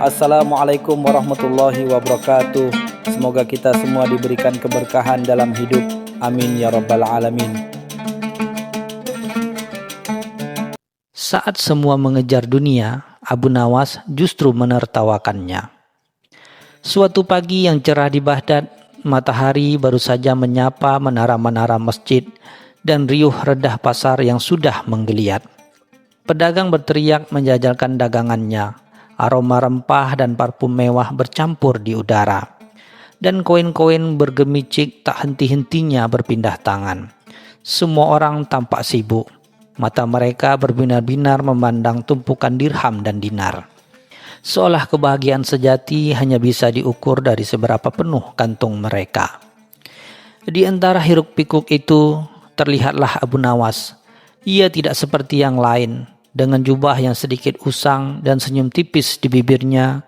Assalamualaikum warahmatullahi wabarakatuh. Semoga kita semua diberikan keberkahan dalam hidup. Amin ya rabbal alamin. Saat semua mengejar dunia, Abu Nawas justru menertawakannya. Suatu pagi yang cerah di Baghdad, matahari baru saja menyapa menara-menara masjid dan riuh redah pasar yang sudah menggeliat. Pedagang berteriak menjajalkan dagangannya. Aroma rempah dan parfum mewah bercampur di udara. Dan koin-koin bergemicik tak henti-hentinya berpindah tangan. Semua orang tampak sibuk. Mata mereka berbinar-binar memandang tumpukan dirham dan dinar. Seolah kebahagiaan sejati hanya bisa diukur dari seberapa penuh kantung mereka. Di antara hiruk-pikuk itu, terlihatlah Abu Nawas. Ia tidak seperti yang lain. Dengan jubah yang sedikit usang dan senyum tipis di bibirnya,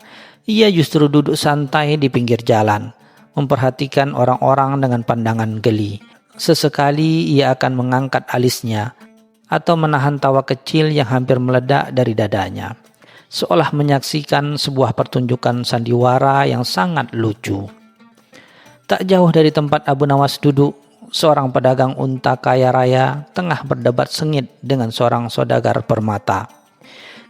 ia justru duduk santai di pinggir jalan, memperhatikan orang-orang dengan pandangan geli. Sesekali ia akan mengangkat alisnya, atau menahan tawa kecil yang hampir meledak dari dadanya, seolah menyaksikan sebuah pertunjukan sandiwara yang sangat lucu. Tak jauh dari tempat Abu Nawas duduk, seorang pedagang unta kaya raya tengah berdebat sengit dengan seorang saudagar permata.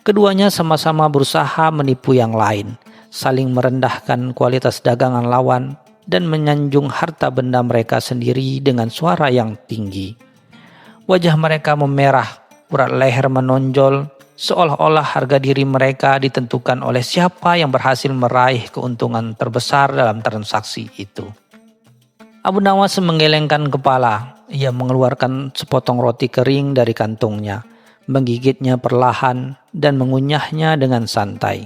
Keduanya sama-sama berusaha menipu yang lain, saling merendahkan kualitas dagangan lawan dan menyanjung harta benda mereka sendiri dengan suara yang tinggi. Wajah mereka memerah, urat leher menonjol, seolah-olah harga diri mereka ditentukan oleh siapa yang berhasil meraih keuntungan terbesar dalam transaksi itu. Abu Nawas menggelengkan kepala. Ia mengeluarkan sepotong roti kering dari kantungnya, menggigitnya perlahan dan mengunyahnya dengan santai.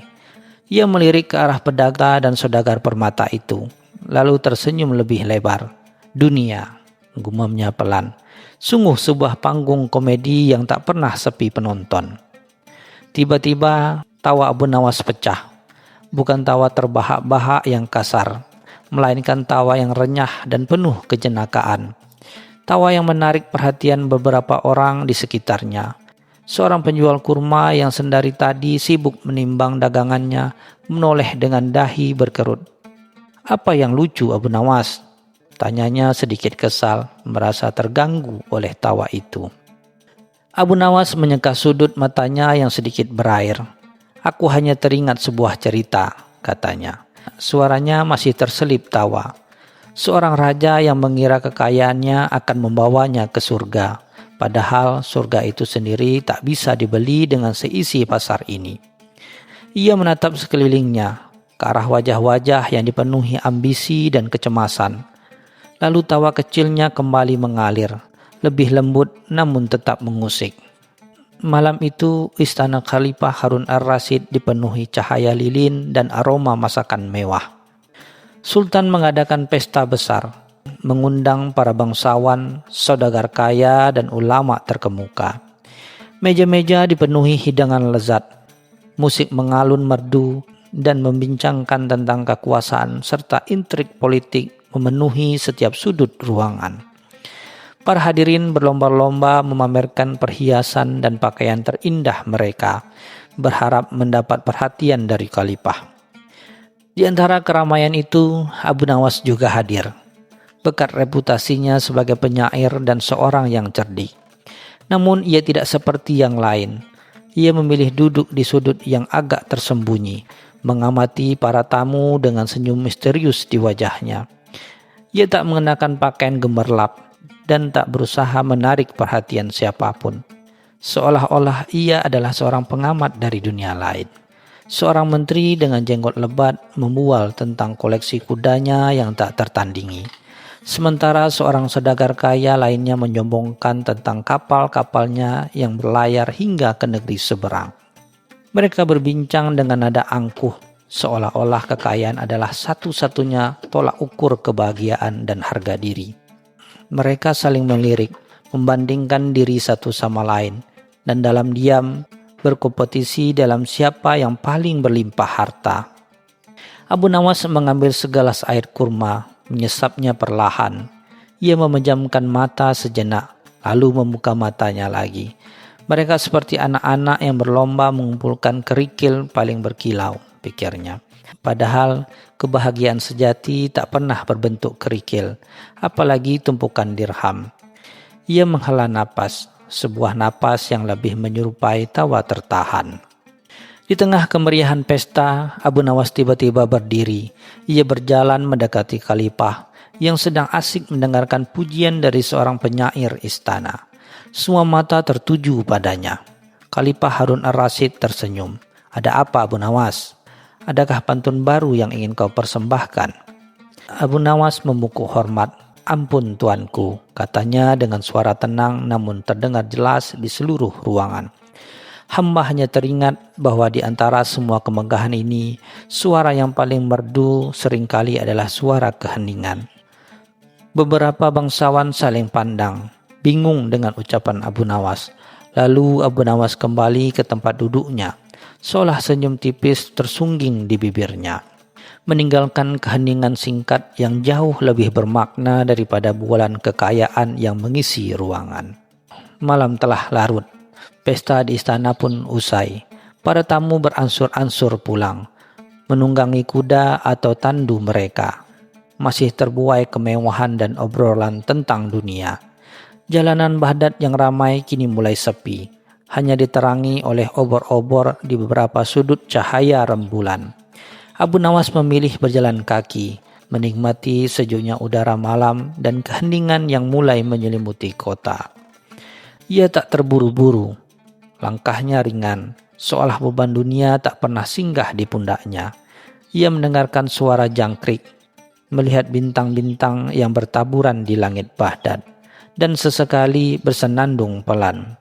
Ia melirik ke arah pedagang dan saudagar permata itu, lalu tersenyum lebih lebar. Dunia, gumamnya pelan. Sungguh sebuah panggung komedi yang tak pernah sepi penonton. Tiba-tiba tawa Abu Nawas pecah. Bukan tawa terbahak-bahak yang kasar, melainkan tawa yang renyah dan penuh kejenakaan. Tawa yang menarik perhatian beberapa orang di sekitarnya. Seorang penjual kurma yang sendari tadi sibuk menimbang dagangannya menoleh dengan dahi berkerut. "Apa yang lucu, Abu Nawas?" tanyanya sedikit kesal, merasa terganggu oleh tawa itu. Abu Nawas menyeka sudut matanya yang sedikit berair. "Aku hanya teringat sebuah cerita," katanya. Suaranya masih terselip tawa. Seorang raja yang mengira kekayaannya akan membawanya ke surga, padahal surga itu sendiri tak bisa dibeli dengan seisi pasar ini. Ia menatap sekelilingnya, ke arah wajah-wajah yang dipenuhi ambisi dan kecemasan. Lalu tawa kecilnya kembali mengalir, lebih lembut namun tetap mengusik. Malam itu, istana Khalifah Harun ar-Rasyid dipenuhi cahaya lilin dan aroma masakan mewah. Sultan mengadakan pesta besar, mengundang para bangsawan, saudagar kaya, dan ulama terkemuka. Meja-meja dipenuhi hidangan lezat, musik mengalun merdu, dan membincangkan tentang kekuasaan serta intrik politik memenuhi setiap sudut ruangan. Para hadirin berlomba-lomba memamerkan perhiasan dan pakaian terindah mereka, berharap mendapat perhatian dari khalifah. Di antara keramaian itu, Abu Nawas juga hadir. Berkat reputasinya sebagai penyair dan seorang yang cerdik. Namun ia tidak seperti yang lain. Ia memilih duduk di sudut yang agak tersembunyi, mengamati para tamu dengan senyum misterius di wajahnya. Ia tak mengenakan pakaian gemerlap dan tak berusaha menarik perhatian siapapun. Seolah-olah ia adalah seorang pengamat dari dunia lain. Seorang menteri dengan jenggot lebat membual tentang koleksi kudanya yang tak tertandingi. Sementara seorang saudagar kaya lainnya menyombongkan tentang kapal-kapalnya yang berlayar hingga ke negeri seberang. Mereka berbincang dengan nada angkuh, seolah-olah kekayaan adalah satu-satunya tolak ukur kebahagiaan dan harga diri. Mereka saling melirik, membandingkan diri satu sama lain, dan dalam diam berkompetisi dalam siapa yang paling berlimpah harta. Abu Nawas mengambil segelas air kurma, menyesapnya perlahan. Ia memejamkan mata sejenak, lalu membuka matanya lagi. Mereka seperti anak-anak yang berlomba mengumpulkan kerikil paling berkilau. pikirnya. Padahal kebahagiaan sejati tak pernah berbentuk kerikil, apalagi tumpukan dirham. Ia menghela napas, sebuah napas yang lebih menyerupai tawa tertahan. Di tengah kemeriahan pesta, Abu Nawas tiba-tiba berdiri. Ia berjalan mendekati khalifah yang sedang asik mendengarkan pujian dari seorang penyair istana. Semua mata tertuju padanya. Khalifah Harun ar-Rasyid tersenyum. "Ada apa, Abu Nawas? Adakah pantun baru yang ingin kau persembahkan?" Abu Nawas membungkuk hormat. "Ampun tuanku," katanya dengan suara tenang namun terdengar jelas di seluruh ruangan. "Hamba hanya teringat bahwa di antara semua kemegahan ini, suara yang paling merdu seringkali adalah suara keheningan." Beberapa bangsawan saling pandang, bingung dengan ucapan Abu Nawas. Lalu Abu Nawas kembali ke tempat duduknya, seolah senyum tipis tersungging di bibirnya, meninggalkan keheningan singkat yang jauh lebih bermakna daripada bualan kekayaan yang mengisi ruangan. Malam telah larut, pesta di istana pun usai. Para tamu beransur-ansur pulang, menunggangi kuda atau tandu mereka. Masih terbuai kemewahan dan obrolan tentang dunia. Jalanan Baghdad yang ramai kini mulai sepi, hanya diterangi oleh obor-obor di beberapa sudut cahaya rembulan. Abu Nawas memilih berjalan kaki, menikmati sejuknya udara malam dan keheningan yang mulai menyelimuti kota. Ia tak terburu-buru, langkahnya ringan, seolah beban dunia tak pernah singgah di pundaknya. Ia mendengarkan suara jangkrik, melihat bintang-bintang yang bertaburan di langit Baghdad, dan sesekali bersenandung pelan.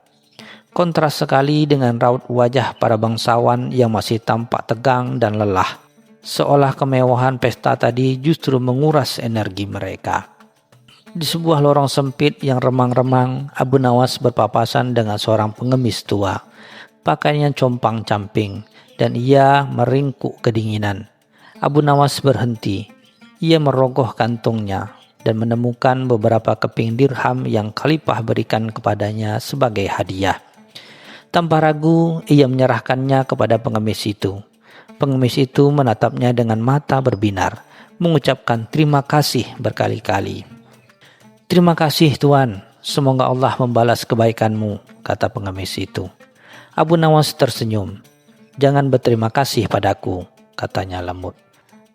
Kontras sekali dengan raut wajah para bangsawan yang masih tampak tegang dan lelah, seolah kemewahan pesta tadi justru menguras energi mereka. Di sebuah lorong sempit yang remang-remang, Abu Nawas berpapasan dengan seorang pengemis tua. Pakaiannya compang-camping dan ia meringkuk kedinginan. Abu Nawas berhenti. Ia merogoh kantungnya dan menemukan beberapa keping dirham yang khalifah berikan kepadanya sebagai hadiah. Tanpa ragu, ia menyerahkannya kepada pengemis itu. Pengemis itu menatapnya dengan mata berbinar, mengucapkan terima kasih berkali-kali. "Terima kasih Tuan, semoga Allah membalas kebaikanmu," kata pengemis itu. Abu Nawas tersenyum. "Jangan berterima kasih padaku," katanya lembut.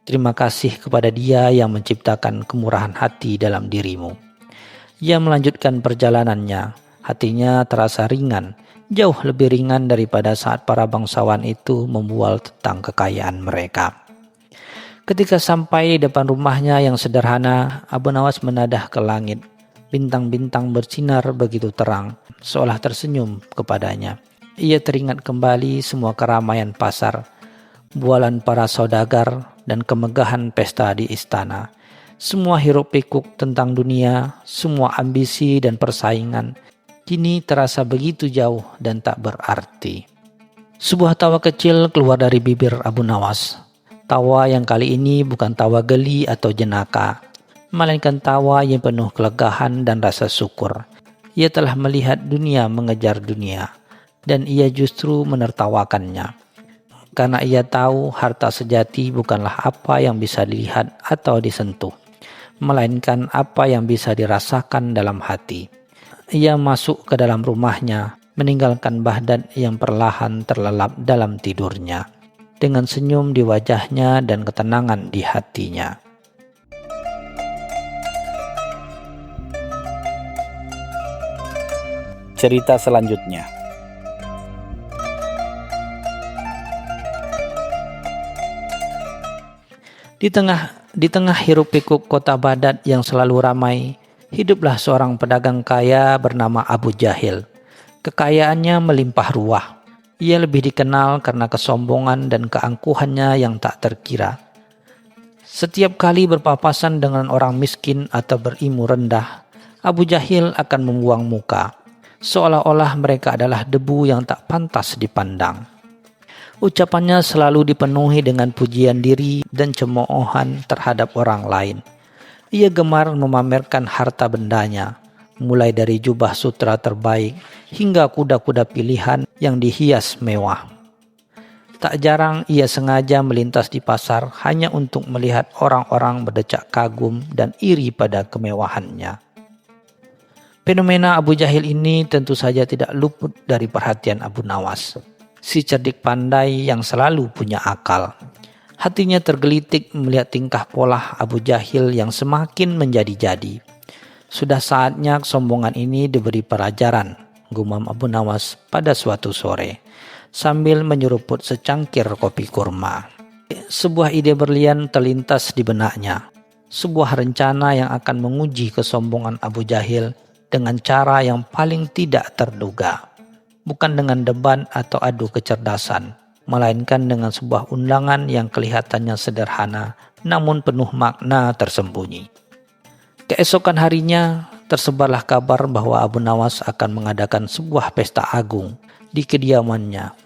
"Terima kasih kepada Dia yang menciptakan kemurahan hati dalam dirimu." Ia melanjutkan perjalanannya. Hatinya terasa ringan, jauh lebih ringan daripada saat para bangsawan itu membual tentang kekayaan mereka. Ketika sampai di depan rumahnya yang sederhana, Abu Nawas menadah ke langit. Bintang-bintang bersinar begitu terang, seolah tersenyum kepadanya. Ia teringat kembali semua keramaian pasar, bualan para saudagar, dan kemegahan pesta di istana. Semua hiruk pikuk tentang dunia, semua ambisi dan persaingan, kini terasa begitu jauh dan tak berarti. Sebuah tawa kecil keluar dari bibir Abu Nawas. Tawa yang kali ini bukan tawa geli atau jenaka, melainkan tawa yang penuh kelegahan dan rasa syukur. Ia telah melihat dunia mengejar dunia, dan ia justru menertawakannya. Karena ia tahu harta sejati bukanlah apa yang bisa dilihat atau disentuh, melainkan apa yang bisa dirasakan dalam hati. Ia masuk ke dalam rumahnya, meninggalkan Baghdad yang perlahan terlelap dalam tidurnya, dengan senyum di wajahnya dan ketenangan di hatinya. Cerita selanjutnya. Di tengah hiruk pikuk kota Baghdad yang selalu ramai, hiduplah seorang pedagang kaya bernama Abu Jahil. Kekayaannya melimpah ruah. Ia lebih dikenal karena kesombongan dan keangkuhannya yang tak terkira. Setiap kali berpapasan dengan orang miskin atau berilmu rendah, Abu Jahil akan membuang muka, seolah-olah mereka adalah debu yang tak pantas dipandang. Ucapannya selalu dipenuhi dengan pujian diri dan cemoohan terhadap orang lain. Ia gemar memamerkan harta bendanya, mulai dari jubah sutra terbaik hingga kuda-kuda pilihan yang dihias mewah. Tak jarang ia sengaja melintas di pasar hanya untuk melihat orang-orang berdecak kagum dan iri pada kemewahannya. Fenomena Abu Jahil ini tentu saja tidak luput dari perhatian Abu Nawas, si cerdik pandai yang selalu punya akal. Hatinya tergelitik melihat tingkah pola Abu Jahil yang semakin menjadi-jadi. Sudah saatnya kesombongan ini diberi pelajaran, gumam Abu Nawas pada suatu sore, sambil menyeruput secangkir kopi kurma. Sebuah ide berlian terlintas di benaknya. Sebuah rencana yang akan menguji kesombongan Abu Jahil dengan cara yang paling tidak terduga. Bukan dengan debat atau adu kecerdasan, melainkan dengan sebuah undangan yang kelihatannya sederhana namun penuh makna tersembunyi. Keesokan harinya tersebarlah kabar bahwa Abu Nawas akan mengadakan sebuah pesta agung di kediamannya.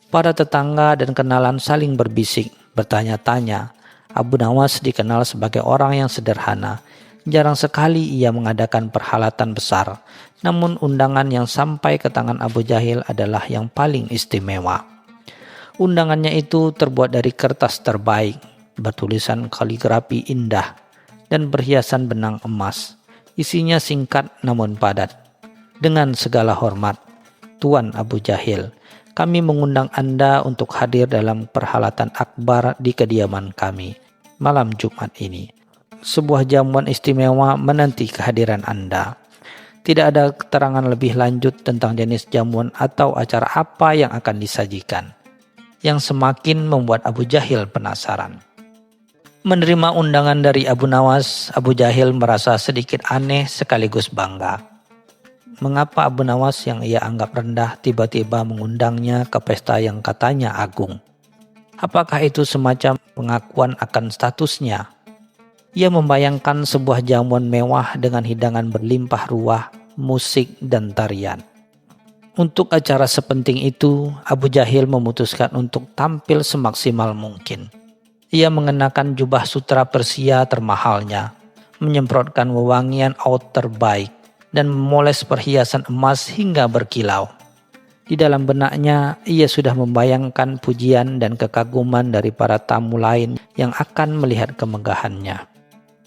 Para tetangga dan kenalan saling berbisik, bertanya-tanya. Abu Nawas dikenal sebagai orang yang sederhana. Jarang sekali ia mengadakan perhelatan besar, namun undangan yang sampai ke tangan Abu Jahil adalah yang paling istimewa. Undangannya itu terbuat dari kertas terbaik, bertulisan kaligrafi indah, dan berhiasan benang emas. Isinya singkat namun padat. Dengan segala hormat, Tuan Abu Jahil, kami mengundang Anda untuk hadir dalam perhelatan akbar di kediaman kami malam Jumat ini. Sebuah jamuan istimewa menanti kehadiran Anda. Tidak ada keterangan lebih lanjut tentang jenis jamuan atau acara apa yang akan disajikan, yang semakin membuat Abu Jahil penasaran. Menerima undangan dari Abu Nawas, Abu Jahil merasa sedikit aneh sekaligus bangga. Mengapa Abu Nawas yang ia anggap rendah tiba-tiba mengundangnya ke pesta yang katanya agung? Apakah itu semacam pengakuan akan statusnya? Ia membayangkan sebuah jamuan mewah dengan hidangan berlimpah ruah, musik, dan tarian. Untuk acara sepenting itu, Abu Jahil memutuskan untuk tampil semaksimal mungkin. Ia mengenakan jubah sutra Persia termahalnya, menyemprotkan wewangian oud terbaik, dan memoles perhiasan emas hingga berkilau. Di dalam benaknya, ia sudah membayangkan pujian dan kekaguman dari para tamu lain yang akan melihat kemegahannya.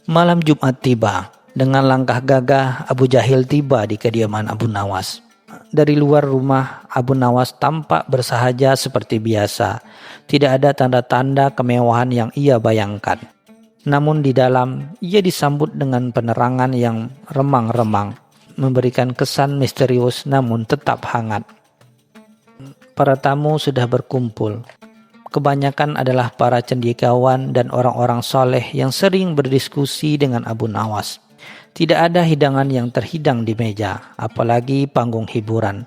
Malam Jumat tiba. Dengan langkah gagah, Abu Jahil tiba di kediaman Abu Nawas. Dari luar rumah, Abu Nawas tampak bersahaja seperti biasa. Tidak ada tanda-tanda kemewahan yang ia bayangkan. Namun di dalam, ia disambut dengan penerangan yang remang-remang, memberikan kesan misterius namun tetap hangat. Para tamu sudah berkumpul. Kebanyakan adalah para cendekiawan dan orang-orang soleh yang sering berdiskusi dengan Abu Nawas. Tidak ada hidangan yang terhidang di meja, apalagi panggung hiburan.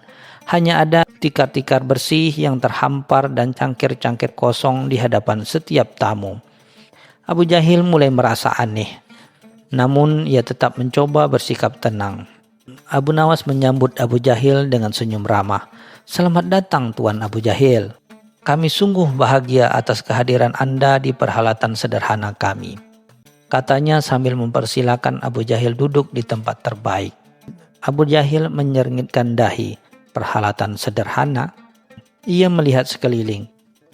Hanya ada tikar-tikar bersih yang terhampar dan cangkir-cangkir kosong di hadapan setiap tamu. Abu Jahil mulai merasa aneh, namun ia tetap mencoba bersikap tenang. Abu Nawas menyambut Abu Jahil dengan senyum ramah. "Selamat datang Tuan Abu Jahil. Kami sungguh bahagia atas kehadiran Anda di perhelatan sederhana kami," katanya sambil mempersilakan Abu Jahil duduk di tempat terbaik. Abu Jahil menyeringgitkan dahi. Perhelatan sederhana? Ia melihat sekeliling,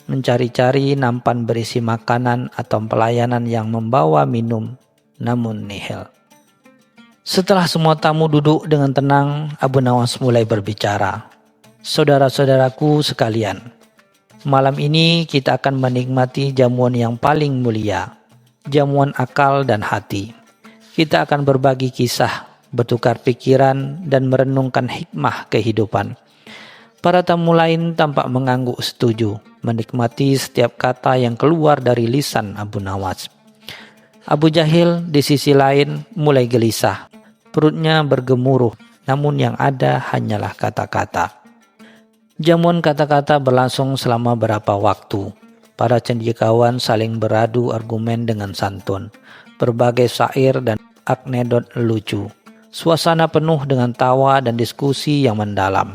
mencari-cari nampan berisi makanan atau pelayanan yang membawa minum, namun nihil. Setelah semua tamu duduk dengan tenang, Abu Nawas mulai berbicara. "Saudara-saudaraku sekalian, malam ini kita akan menikmati jamuan yang paling mulia, jamuan akal dan hati. Kita akan berbagi kisah, bertukar pikiran, dan merenungkan hikmah kehidupan." Para tamu lain tampak mengangguk setuju, menikmati setiap kata yang keluar dari lisan Abu Nawas. Abu Jahil di sisi lain mulai gelisah. Perutnya bergemuruh, namun yang ada hanyalah kata-kata. Jamuan kata-kata berlangsung selama beberapa waktu. Para cendekiawan saling beradu argumen dengan santun, berbagai syair dan anekdot lucu. Suasana penuh dengan tawa dan diskusi yang mendalam.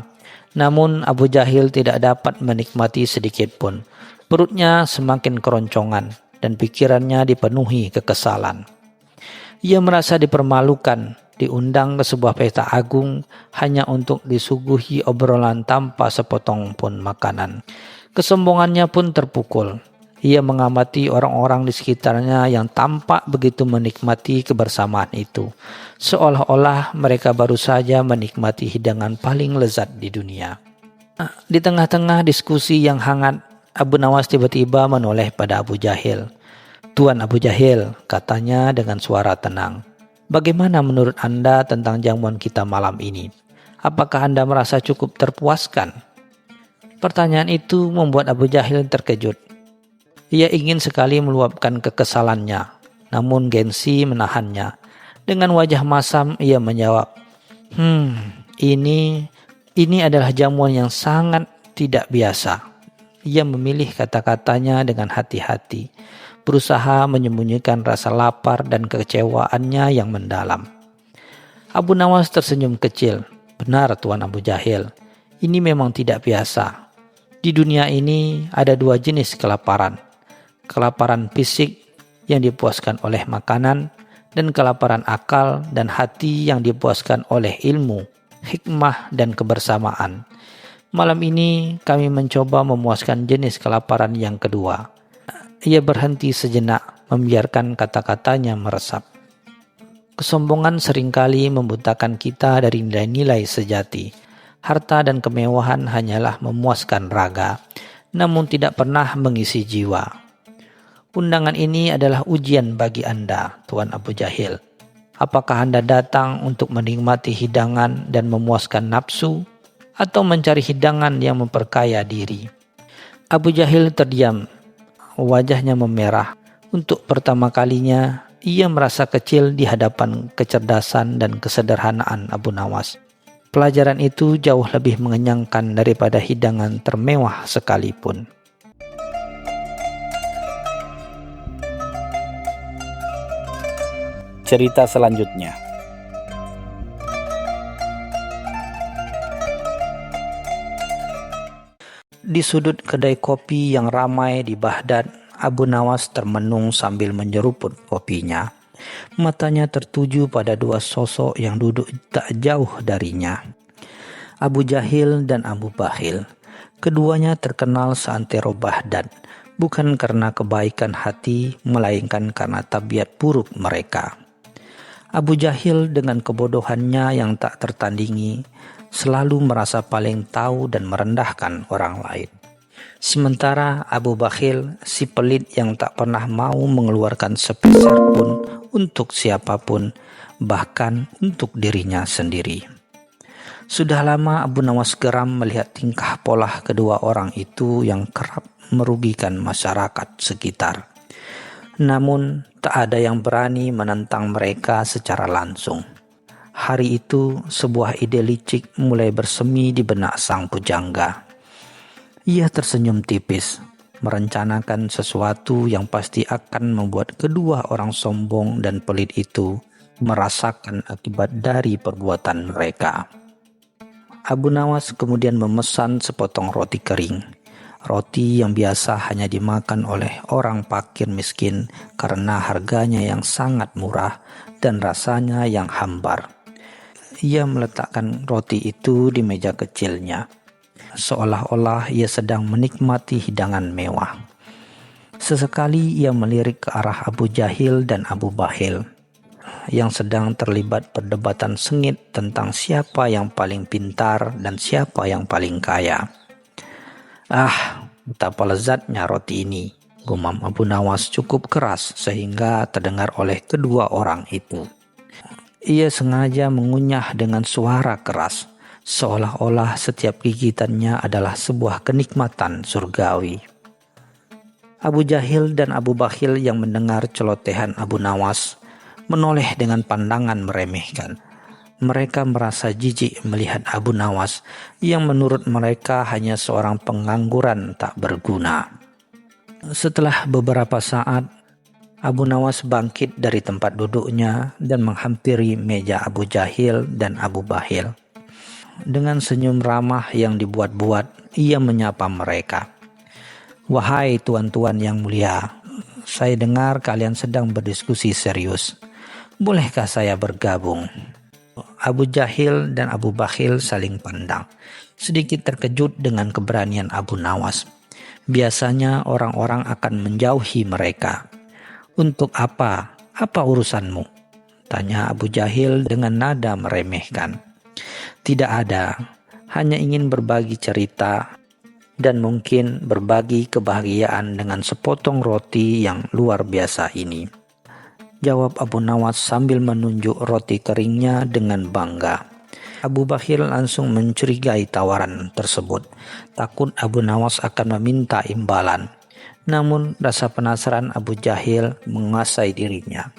Namun Abu Jahil tidak dapat menikmati sedikit pun. Perutnya semakin keroncongan dan pikirannya dipenuhi kekesalan. Ia merasa dipermalukan, diundang ke sebuah pesta agung hanya untuk disuguhi obrolan tanpa sepotong pun makanan. Kesombongannya pun terpukul. Ia mengamati orang-orang di sekitarnya yang tampak begitu menikmati kebersamaan itu, seolah-olah mereka baru saja menikmati hidangan paling lezat di dunia. Di tengah-tengah diskusi yang hangat, Abu Nawas tiba-tiba menoleh pada Abu Jahil. "Tuan Abu Jahil," katanya dengan suara tenang, "bagaimana menurut Anda tentang jamuan kita malam ini? Apakah Anda merasa cukup terpuaskan?" Pertanyaan itu membuat Abu Jahil terkejut. Ia ingin sekali meluapkan kekesalannya, namun gengsi menahannya. Dengan wajah masam ia menjawab, ini adalah jamuan yang sangat tidak biasa." Ia memilih kata-katanya dengan hati-hati, berusaha menyembunyikan rasa lapar dan kekecewaannya yang mendalam. Abu Nawas tersenyum kecil. "Benar Tuan Abu Jahil, ini memang tidak biasa. Di dunia ini ada dua jenis kelaparan. Kelaparan fisik yang dipuaskan oleh makanan, dan kelaparan akal dan hati yang dipuaskan oleh ilmu, hikmah, dan kebersamaan. Malam ini kami mencoba memuaskan jenis kelaparan yang kedua." Ia berhenti sejenak, membiarkan kata-katanya meresap. Kesombongan seringkali membutakan kita dari nilai-nilai sejati. Harta dan kemewahan hanyalah memuaskan raga, namun tidak pernah mengisi jiwa. Undangan ini adalah ujian bagi Anda, Tuan Abu Jahil. Apakah Anda datang untuk menikmati hidangan dan memuaskan nafsu, atau mencari hidangan yang memperkaya diri? Abu Jahil terdiam, wajahnya memerah. Untuk pertama kalinya, ia merasa kecil di hadapan kecerdasan dan kesederhanaan Abu Nawas. Pelajaran itu jauh lebih mengenyangkan daripada hidangan termewah sekalipun. Cerita selanjutnya. Di sudut kedai kopi yang ramai di Baghdad, Abu Nawas termenung sambil menyeruput kopinya. Matanya tertuju pada dua sosok yang duduk tak jauh darinya, Abu Jahil dan Abu Bakhil. Keduanya terkenal seantero Baghdad, bukan karena kebaikan hati, melainkan karena tabiat buruk mereka. Abu Jahil dengan kebodohannya yang tak tertandingi, selalu merasa paling tahu dan merendahkan orang lain. Sementara Abu Bakhil, si pelit yang tak pernah mau mengeluarkan sepeser pun untuk siapapun, bahkan untuk dirinya sendiri. Sudah lama Abu Nawas geram melihat tingkah pola kedua orang itu yang kerap merugikan masyarakat sekitar. Namun tak ada yang berani menentang mereka secara langsung. Hari itu sebuah ide licik mulai bersemi di benak sang pujangga. Ia tersenyum tipis, merencanakan sesuatu yang pasti akan membuat kedua orang sombong dan pelit itu merasakan akibat dari perbuatan mereka. Abu Nawas kemudian memesan sepotong roti kering. Roti yang biasa hanya dimakan oleh orang fakir miskin karena harganya yang sangat murah dan rasanya yang hambar. Ia meletakkan roti itu di meja kecilnya, seolah-olah ia sedang menikmati hidangan mewah. Sesekali ia melirik ke arah Abu Jahil dan Abu Bakhil yang sedang terlibat perdebatan sengit tentang siapa yang paling pintar dan siapa yang paling kaya. Betapa lezatnya roti ini, gumam Abu Nawas cukup keras sehingga terdengar oleh kedua orang itu. Ia sengaja mengunyah dengan suara keras, seolah-olah setiap gigitannya adalah sebuah kenikmatan surgawi. Abu Jahil dan Abu Bakhil yang mendengar celotehan Abu Nawas menoleh dengan pandangan meremehkan. Mereka merasa jijik melihat Abu Nawas yang menurut mereka hanya seorang pengangguran tak berguna. Setelah beberapa saat, Abu Nawas bangkit dari tempat duduknya dan menghampiri meja Abu Jahil dan Abu Bakhil. Dengan senyum ramah yang dibuat-buat, ia menyapa mereka. "Wahai tuan-tuan yang mulia, saya dengar kalian sedang berdiskusi serius. Bolehkah saya bergabung?" Abu Jahil dan Abu Bakhil saling pandang, sedikit terkejut dengan keberanian Abu Nawas. Biasanya orang-orang akan menjauhi mereka. "Untuk apa? Apa urusanmu?" tanya Abu Jahil dengan nada meremehkan. "Tidak ada, hanya ingin berbagi cerita dan mungkin berbagi kebahagiaan dengan sepotong roti yang luar biasa ini," jawab Abu Nawas sambil menunjuk roti keringnya dengan bangga. Abu Bakhil langsung mencurigai tawaran tersebut. Takut Abu Nawas akan meminta imbalan. Namun rasa penasaran Abu Jahil menguasai dirinya.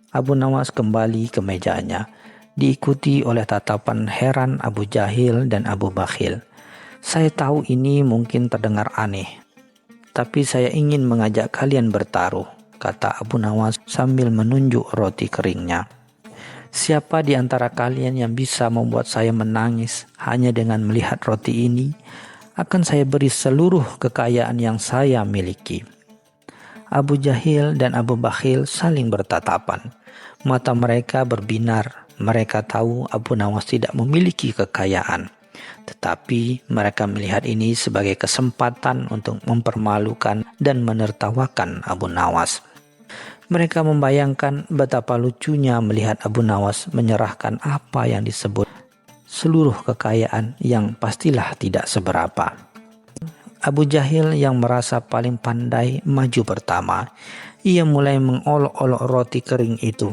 Abu Nawas kembali ke mejanya, diikuti oleh tatapan heran Abu Jahil dan Abu Bakhil. "Saya tahu ini mungkin terdengar aneh, tapi saya ingin mengajak kalian bertaruh," kata Abu Nawas sambil menunjuk roti keringnya. "Siapa di antara kalian yang bisa membuat saya menangis hanya dengan melihat roti ini, akan saya beri seluruh kekayaan yang saya miliki." Abu Jahil dan Abu Bakhil saling bertatapan. Mata mereka berbinar. Mereka tahu Abu Nawas tidak memiliki kekayaan, tetapi mereka melihat ini sebagai kesempatan untuk mempermalukan dan menertawakan Abu Nawas. Mereka membayangkan betapa lucunya melihat Abu Nawas menyerahkan apa yang disebut seluruh kekayaan yang pastilah tidak seberapa. Abu Jahil yang merasa paling pandai maju pertama. Ia mulai mengolok-olok roti kering itu,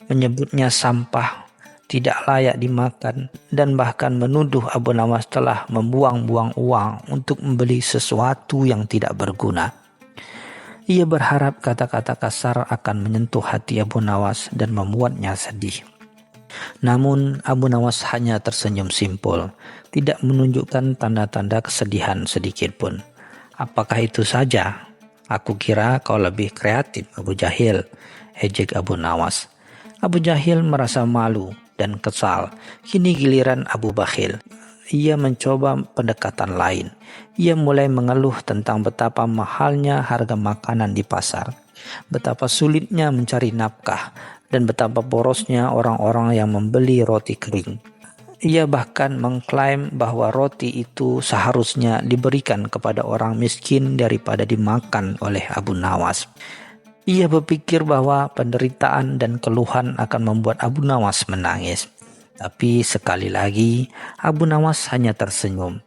menyebutnya sampah, tidak layak dimakan, dan bahkan menuduh Abu Nawas telah membuang-buang uang untuk membeli sesuatu yang tidak berguna. Ia berharap kata-kata kasar akan menyentuh hati Abu Nawas dan membuatnya sedih. Namun Abu Nawas hanya tersenyum simpul, tidak menunjukkan tanda-tanda kesedihan sedikit pun. "Apakah itu saja? Aku kira kau lebih kreatif, Abu Jahil," ejek Abu Nawas. Abu Jahil merasa malu dan kesal. Kini giliran Abu Bakhil. Ia mencoba pendekatan lain. Ia mulai mengeluh tentang betapa mahalnya harga makanan di pasar, betapa sulitnya mencari nafkah, dan betapa borosnya orang-orang yang membeli roti kering. Ia bahkan mengklaim bahwa roti itu seharusnya diberikan kepada orang miskin daripada dimakan oleh Abu Nawas. Ia berpikir bahwa penderitaan dan keluhan akan membuat Abu Nawas menangis. Tapi sekali lagi Abu Nawas hanya tersenyum.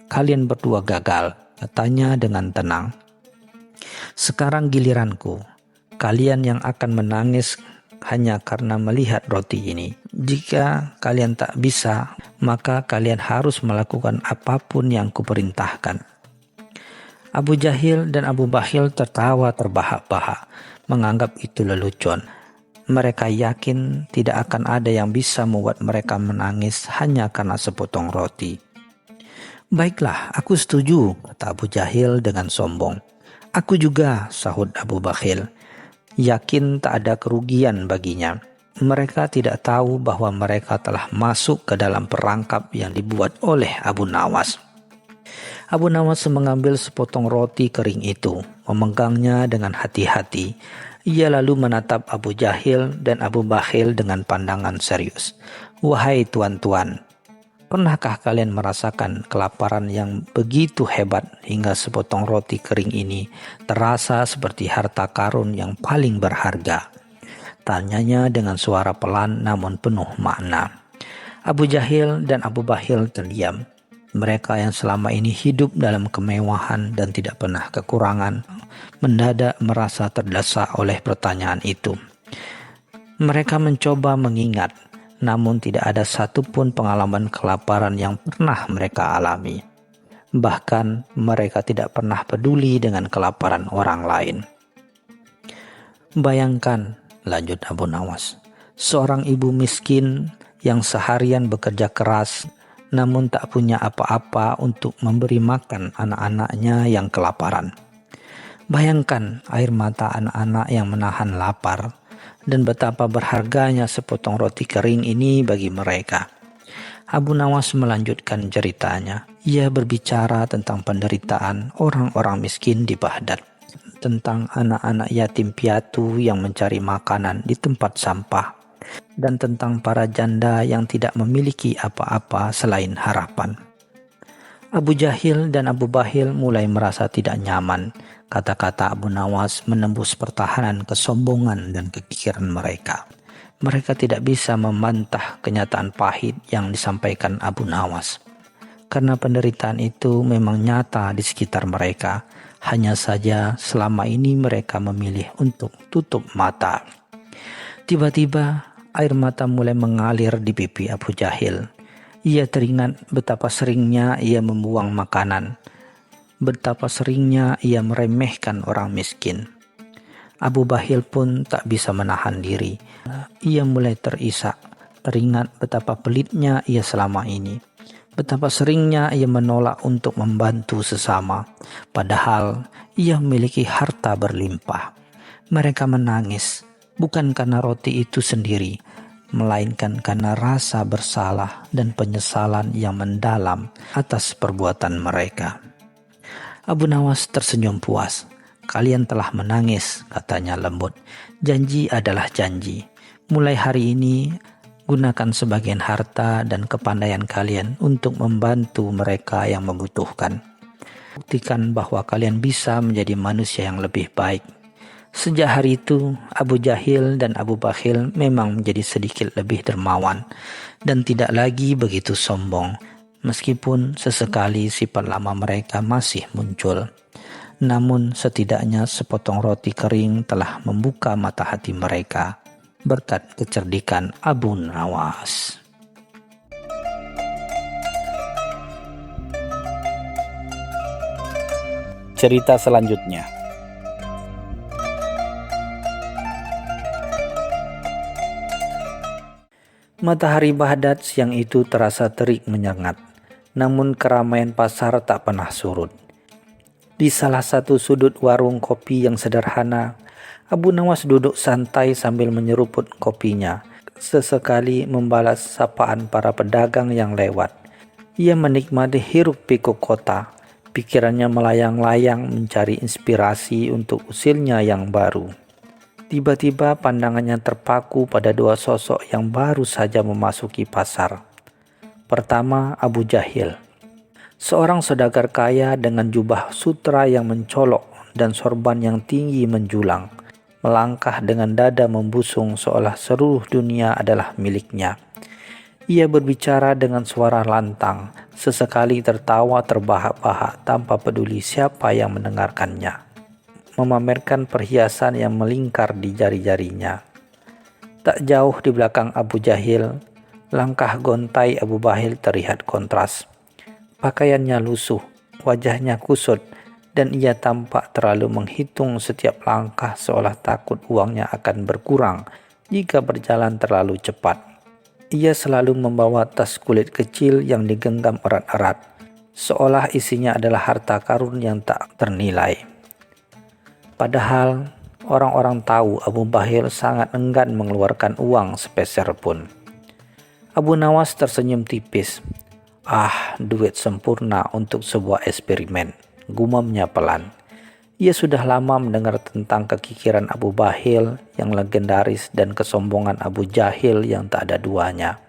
"Kalian berdua gagal," katanya dengan tenang. "Sekarang giliranku. Kalian yang akan menangis hanya karena melihat roti ini. Jika kalian tak bisa, maka kalian harus melakukan apapun yang kuperintahkan." Abu Jahil dan Abu Bakhil tertawa terbahak-bahak, menganggap itu lelucon. Mereka yakin tidak akan ada yang bisa membuat mereka menangis hanya karena sepotong roti. "Baiklah, aku setuju," kata Abu Jahil dengan sombong. "Aku juga," sahut Abu Bakhil. Yakin tak ada kerugian baginya. Mereka tidak tahu bahwa mereka telah masuk ke dalam perangkap yang dibuat oleh Abu Nawas. Abu Nawas mengambil sepotong roti kering itu, memegangnya dengan hati-hati. Ia lalu menatap Abu Jahil dan Abu Bakhil dengan pandangan serius. "Wahai tuan-tuan, pernahkah kalian merasakan kelaparan yang begitu hebat hingga sepotong roti kering ini terasa seperti harta karun yang paling berharga?" Tanyanya dengan suara pelan namun penuh makna. Abu Jahil dan Abu Bakhil terdiam. Mereka yang selama ini hidup dalam kemewahan dan tidak pernah kekurangan, mendadak merasa terdesak oleh pertanyaan itu. Mereka mencoba mengingat, namun tidak ada satupun pengalaman kelaparan yang pernah mereka alami. Bahkan mereka tidak pernah peduli dengan kelaparan orang lain. "Bayangkan," lanjut Abu Nawas, "seorang ibu miskin yang seharian bekerja keras namun tak punya apa-apa untuk memberi makan anak-anaknya yang kelaparan. Bayangkan air mata anak-anak yang menahan lapar dan betapa berharganya sepotong roti kering ini bagi mereka." Abu Nawas melanjutkan ceritanya. Ia berbicara tentang penderitaan orang-orang miskin di Baghdad, tentang anak-anak yatim piatu yang mencari makanan di tempat sampah, dan tentang para janda yang tidak memiliki apa-apa selain harapan. Abu Jahil dan Abu Bahil mulai merasa tidak nyaman. Kata-kata Abu Nawas menembus pertahanan kesombongan dan kekikiran mereka. Mereka tidak bisa membantah kenyataan pahit yang disampaikan Abu Nawas. Karena penderitaan itu memang nyata di sekitar mereka. Hanya saja selama ini mereka memilih untuk tutup mata. Tiba-tiba air mata mulai mengalir di pipi Abu Jahil. Ia teringat betapa seringnya ia membuang makanan. Betapa seringnya ia meremehkan orang miskin. Abu Bahil pun tak bisa menahan diri. Ia mulai terisak, teringat betapa pelitnya ia selama ini. Betapa seringnya ia menolak untuk membantu sesama, padahal ia memiliki harta berlimpah. Mereka menangis, bukan karena roti itu sendiri, melainkan karena rasa bersalah dan penyesalan yang mendalam atas perbuatan mereka. Abu Nawas tersenyum puas. Kalian telah menangis, katanya lembut. Janji adalah janji. Mulai hari ini, gunakan sebagian harta dan kepandaian kalian untuk membantu mereka yang membutuhkan. Buktikan bahwa kalian bisa menjadi manusia yang lebih baik. Sejak hari itu, Abu Jahil dan Abu Bahil memang menjadi sedikit lebih dermawan dan tidak lagi begitu sombong, meskipun sesekali sifat lama mereka masih muncul. Namun setidaknya sepotong roti kering telah membuka mata hati mereka berkat kecerdikan Abu Nawas. Cerita selanjutnya. Matahari Baghdad siang itu terasa terik menyengat, namun keramaian pasar tak pernah surut. Di salah satu sudut warung kopi yang sederhana, Abu Nawas duduk santai sambil menyeruput kopinya, sesekali membalas sapaan para pedagang yang lewat. Ia menikmati hiruk pikuk kota, pikirannya melayang-layang mencari inspirasi untuk usilnya yang baru. Tiba-tiba pandangannya terpaku pada dua sosok yang baru saja memasuki pasar. Pertama, Abu Jahil, seorang saudagar kaya dengan jubah sutra yang mencolok dan sorban yang tinggi menjulang, melangkah dengan dada membusung seolah seluruh dunia adalah miliknya. Ia berbicara dengan suara lantang, sesekali tertawa terbahak-bahak tanpa peduli siapa yang mendengarkannya, memamerkan perhiasan yang melingkar di jari-jarinya. Tak jauh di belakang Abu Jahil, langkah gontai Abu Bahil terlihat kontras. Pakaiannya lusuh, wajahnya kusut, dan ia tampak terlalu menghitung setiap langkah seolah takut uangnya akan berkurang jika berjalan terlalu cepat. Ia selalu membawa tas kulit kecil yang digenggam erat-erat, seolah isinya adalah harta karun yang tak ternilai. Padahal orang-orang tahu Abu Bahil sangat enggan mengeluarkan uang sepeser pun. Abu Nawas tersenyum tipis. Duit sempurna untuk sebuah eksperimen, gumamnya pelan. Ia sudah lama mendengar tentang kekikiran Abu Bahil yang legendaris dan kesombongan Abu Jahil yang tak ada duanya.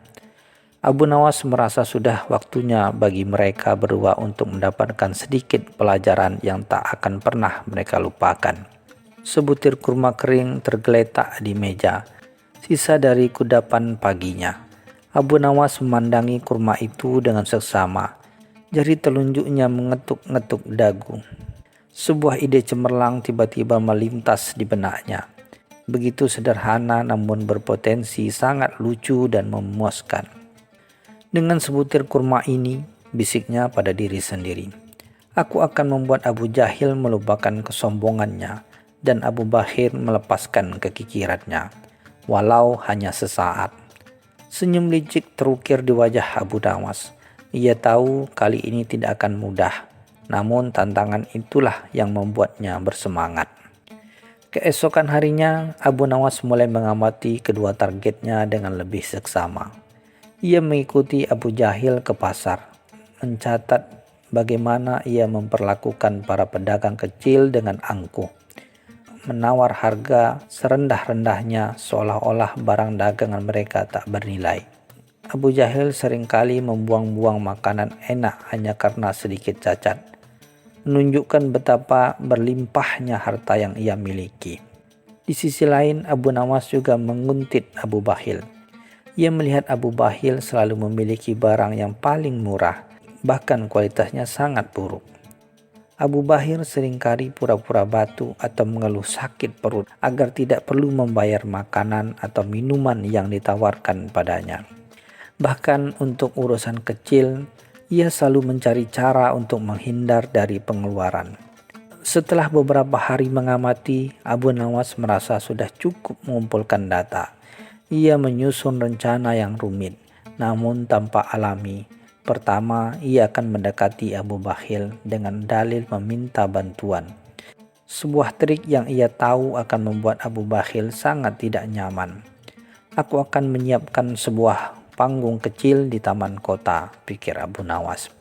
Abu Nawas merasa sudah waktunya bagi mereka berdua untuk mendapatkan sedikit pelajaran yang tak akan pernah mereka lupakan. Sebutir kurma kering tergeletak di meja, sisa dari kudapan paginya. Abu Nawas memandangi kurma itu dengan seksama. Jari telunjuknya mengetuk-ngetuk dagu. Sebuah ide cemerlang tiba-tiba melintas di benaknya. Begitu sederhana namun berpotensi sangat lucu dan memuaskan. Dengan sebutir kurma ini, bisiknya pada diri sendiri, aku akan membuat Abu Jahil melupakan kesombongannya dan Abu Bahil melepaskan kekikirannya, walau hanya sesaat. Senyum licik terukir di wajah Abu Nawas. Ia tahu kali ini tidak akan mudah, namun tantangan itulah yang membuatnya bersemangat. Keesokan harinya, Abu Nawas mulai mengamati kedua targetnya dengan lebih seksama. Ia mengikuti Abu Jahil ke pasar, mencatat bagaimana ia memperlakukan para pedagang kecil dengan angkuh, menawar harga serendah-rendahnya seolah-olah barang dagangan mereka tak bernilai. Abu Jahil seringkali membuang-buang makanan enak hanya karena sedikit cacat, menunjukkan betapa berlimpahnya harta yang ia miliki. Di sisi lain, Abu Nawas juga menguntit Abu Bahil. Ia melihat Abu Bahil selalu memiliki barang yang paling murah, bahkan kualitasnya sangat buruk. Abu Bahil seringkali pura-pura batu atau mengeluh sakit perut agar tidak perlu membayar makanan atau minuman yang ditawarkan padanya. Bahkan untuk urusan kecil, ia selalu mencari cara untuk menghindar dari pengeluaran. Setelah beberapa hari mengamati, Abu Nawas merasa sudah cukup mengumpulkan data. Ia menyusun rencana yang rumit, namun tanpa alami. Pertama, ia akan mendekati Abu Bahil dengan dalil meminta bantuan. Sebuah trik yang ia tahu akan membuat Abu Bahil sangat tidak nyaman. Aku akan menyiapkan sebuah panggung kecil di taman kota, pikir Abu Nawas.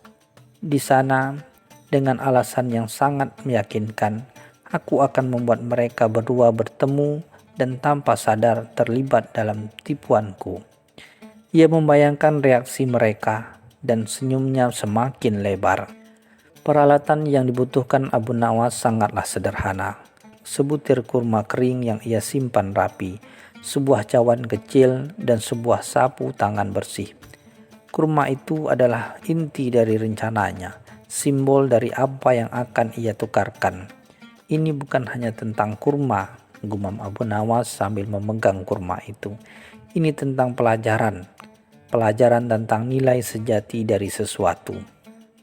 Di sana, dengan alasan yang sangat meyakinkan, aku akan membuat mereka berdua bertemu dan tanpa sadar terlibat dalam tipuanku. Ia membayangkan reaksi mereka dan senyumnya semakin lebar. Peralatan yang dibutuhkan Abu Nawas sangatlah sederhana. Sebutir kurma kering yang ia simpan rapi, sebuah cawan kecil, dan sebuah sapu tangan bersih. Kurma itu adalah inti dari rencananya, simbol dari apa yang akan ia tukarkan. Ini bukan hanya tentang kurma, gumam Abu Nawas sambil memegang kurma itu. Ini tentang pelajaran tentang nilai sejati dari sesuatu,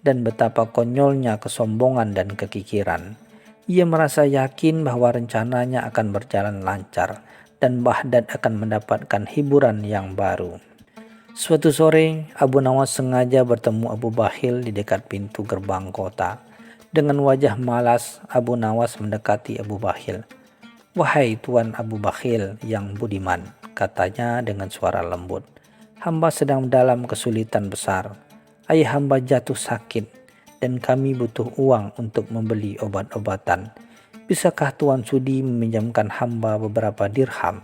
dan betapa konyolnya kesombongan dan kekikiran. Ia merasa yakin bahwa rencananya akan berjalan lancar, dan Baghdad akan mendapatkan hiburan yang baru. Suatu sore, Abu Nawas sengaja bertemu Abu Bahil di dekat pintu gerbang kota. Dengan wajah malas, Abu Nawas mendekati Abu Bahil. "Wahai Tuan Abu Bahil yang budiman," katanya dengan suara lembut. "Hamba sedang dalam kesulitan besar. Ayah hamba jatuh sakit dan kami butuh uang untuk membeli obat-obatan. Bisakah Tuan sudi meminjamkan hamba beberapa dirham?"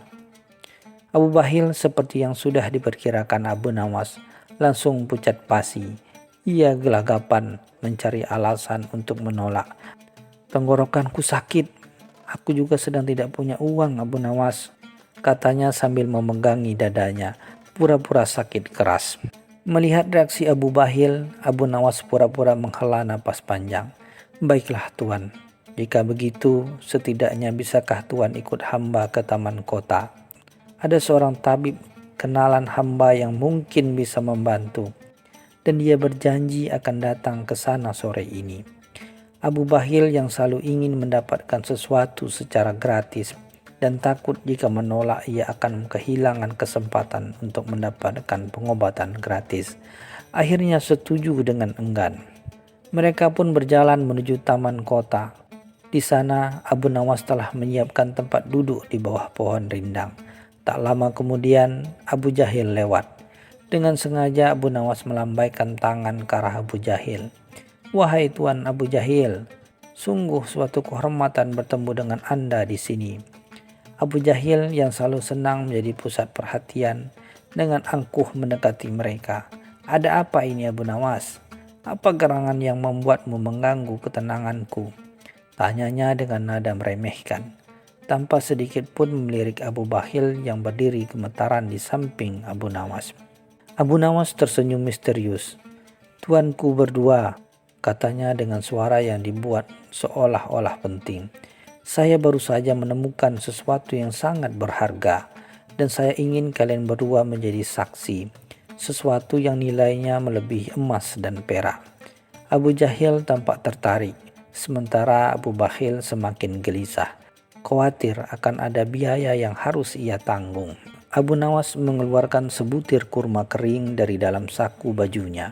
Abu Bahil seperti yang sudah diperkirakan Abu Nawas langsung pucat pasi. Ia gelagapan mencari alasan untuk menolak. "Tenggorokanku sakit. Aku juga sedang tidak punya uang, Abu Nawas," katanya sambil memegangi dadanya, pura-pura sakit keras. Melihat reaksi Abu Bahil, Abu Nawas pura-pura menghela napas panjang. "Baiklah Tuan, jika begitu setidaknya bisakah Tuan ikut hamba ke taman kota? Ada seorang tabib kenalan hamba yang mungkin bisa membantu, dan dia berjanji akan datang ke sana sore ini." Abu Bahil yang selalu ingin mendapatkan sesuatu secara gratis dan takut jika menolak ia akan kehilangan kesempatan untuk mendapatkan pengobatan gratis, akhirnya setuju dengan enggan. Mereka pun berjalan menuju taman kota. Di sana Abu Nawas telah menyiapkan tempat duduk di bawah pohon rindang. Tak lama kemudian Abu Jahil lewat. Dengan sengaja Abu Nawas melambaikan tangan ke arah Abu Jahil. "Wahai Tuan Abu Jahil, sungguh suatu kehormatan bertemu dengan Anda di sini." Abu Jahil yang selalu senang menjadi pusat perhatian dengan angkuh mendekati mereka. "Ada apa ini Abu Nawas? Apa gerangan yang membuatmu mengganggu ketenanganku?" tanyanya dengan nada meremehkan. Tanpa sedikit pun melirik Abu Bahil yang berdiri gemetaran di samping Abu Nawas. Abu Nawas tersenyum misterius. "Tuanku berdua," katanya dengan suara yang dibuat seolah-olah penting. "Saya baru saja menemukan sesuatu yang sangat berharga, dan saya ingin kalian berdua menjadi saksi. Sesuatu yang nilainya melebihi emas dan perak." Abu Jahil tampak tertarik, sementara Abu Bahil semakin gelisah, khawatir akan ada biaya yang harus ia tanggung. Abu Nawas mengeluarkan sebutir kurma kering dari dalam saku bajunya.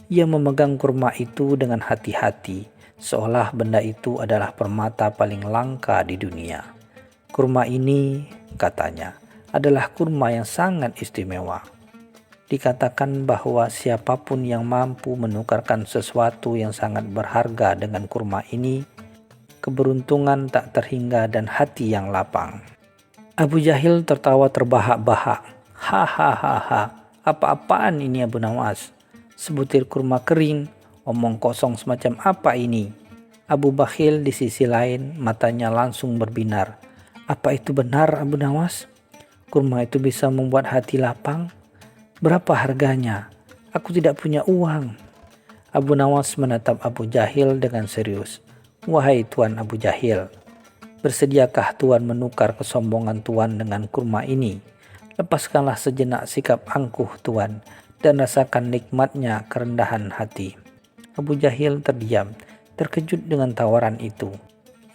Ia memegang kurma itu dengan hati-hati, seolah benda itu adalah permata paling langka di dunia. "Kurma ini," katanya, "adalah kurma yang sangat istimewa. Dikatakan bahwa siapapun yang mampu menukarkan sesuatu yang sangat berharga dengan kurma ini, keberuntungan tak terhingga dan hati yang lapang." Abu Jahil tertawa terbahak-bahak. "Hahaha, Apa-apaan ini Abu Nawas? Sebutir kurma kering, omong kosong semacam apa ini? Abu Bakhil di sisi lain matanya langsung berbinar. Apa itu benar Abu Nawas? Kurma itu bisa membuat hati lapang? Berapa harganya? Aku tidak punya uang. Abu Nawas menatap Abu Jahil dengan serius. Wahai Tuan Abu Jahil, bersediakah Tuan menukar kesombongan Tuan dengan kurma ini? Lepaskanlah sejenak sikap angkuh Tuan dan rasakan nikmatnya kerendahan hati. Abu Jahil terdiam, terkejut dengan tawaran itu.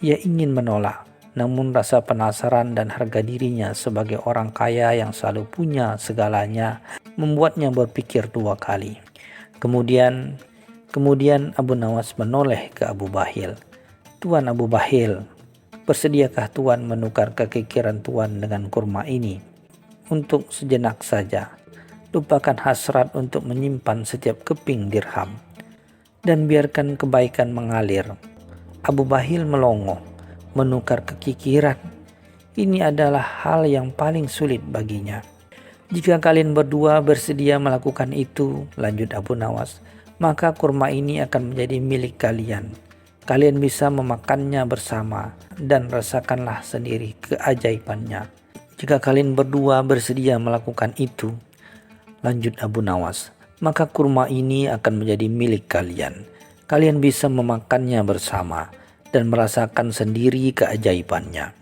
Ia ingin menolak, namun rasa penasaran dan harga dirinya sebagai orang kaya yang selalu punya segalanya membuatnya berpikir dua kali. Kemudian Abu Nawas menoleh ke Abu Bakhil. Tuan Abu Bakhil, bersediakah Tuan menukar kekikiran Tuan dengan kurma ini? Untuk sejenak saja, lupakan hasrat untuk menyimpan setiap keping dirham, dan biarkan kebaikan mengalir. Abu Bakhil melongo, menukar kekikiran. Ini adalah hal yang paling sulit baginya. Jika kalian berdua bersedia melakukan itu, lanjut Abu Nawas, maka kurma ini akan menjadi milik kalian. Kalian bisa memakannya bersama dan rasakanlah sendiri keajaibannya. Jika kalian berdua bersedia melakukan itu, lanjut Abu Nawas, maka kurma ini akan menjadi milik kalian. Kalian bisa memakannya bersama dan merasakan sendiri keajaibannya.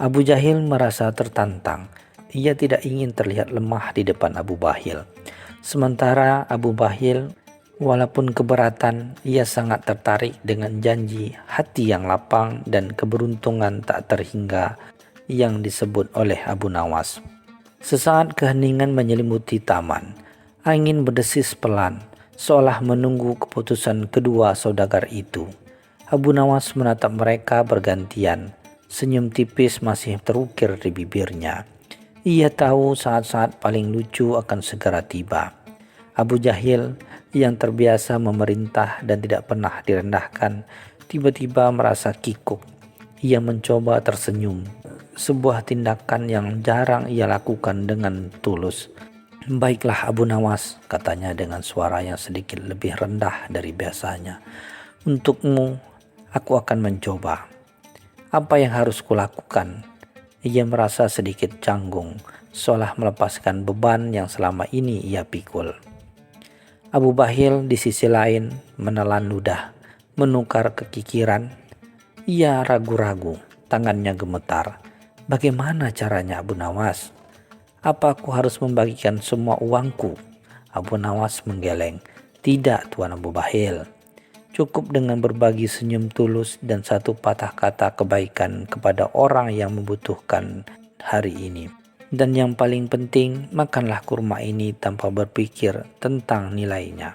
Abu Jahil merasa tertantang. Ia tidak ingin terlihat lemah di depan Abu Bakhil. Sementara Abu Bakhil, walaupun keberatan, ia sangat tertarik dengan janji hati yang lapang dan keberuntungan tak terhingga yang disebut oleh Abu Nawas. Sesaat keheningan menyelimuti taman. Angin berdesis pelan, seolah menunggu keputusan kedua saudagar itu. Abu Nawas menatap mereka bergantian. Senyum tipis masih terukir di bibirnya. Ia tahu saat-saat paling lucu akan segera tiba. Abu Jahil yang terbiasa memerintah dan tidak pernah direndahkan, tiba-tiba merasa kikuk. Ia mencoba tersenyum, sebuah tindakan yang jarang ia lakukan dengan tulus. Baiklah Abu Nawas, katanya dengan suara yang sedikit lebih rendah dari biasanya. Untukmu, aku akan mencoba. Apa yang harus kulakukan? Ia merasa sedikit canggung, seolah melepaskan beban yang selama ini ia pikul. Abu Bakhil di sisi lain menelan ludah, menukar kekikiran. Ia ragu-ragu, tangannya gemetar. Bagaimana caranya Abu Nawas? Apa aku harus membagikan semua uangku? Abu Nawas menggeleng. Tidak Tuan Abu Bakhil. Cukup dengan berbagi senyum tulus dan satu patah kata kebaikan kepada orang yang membutuhkan hari ini. Dan yang paling penting, makanlah kurma ini tanpa berpikir tentang nilainya.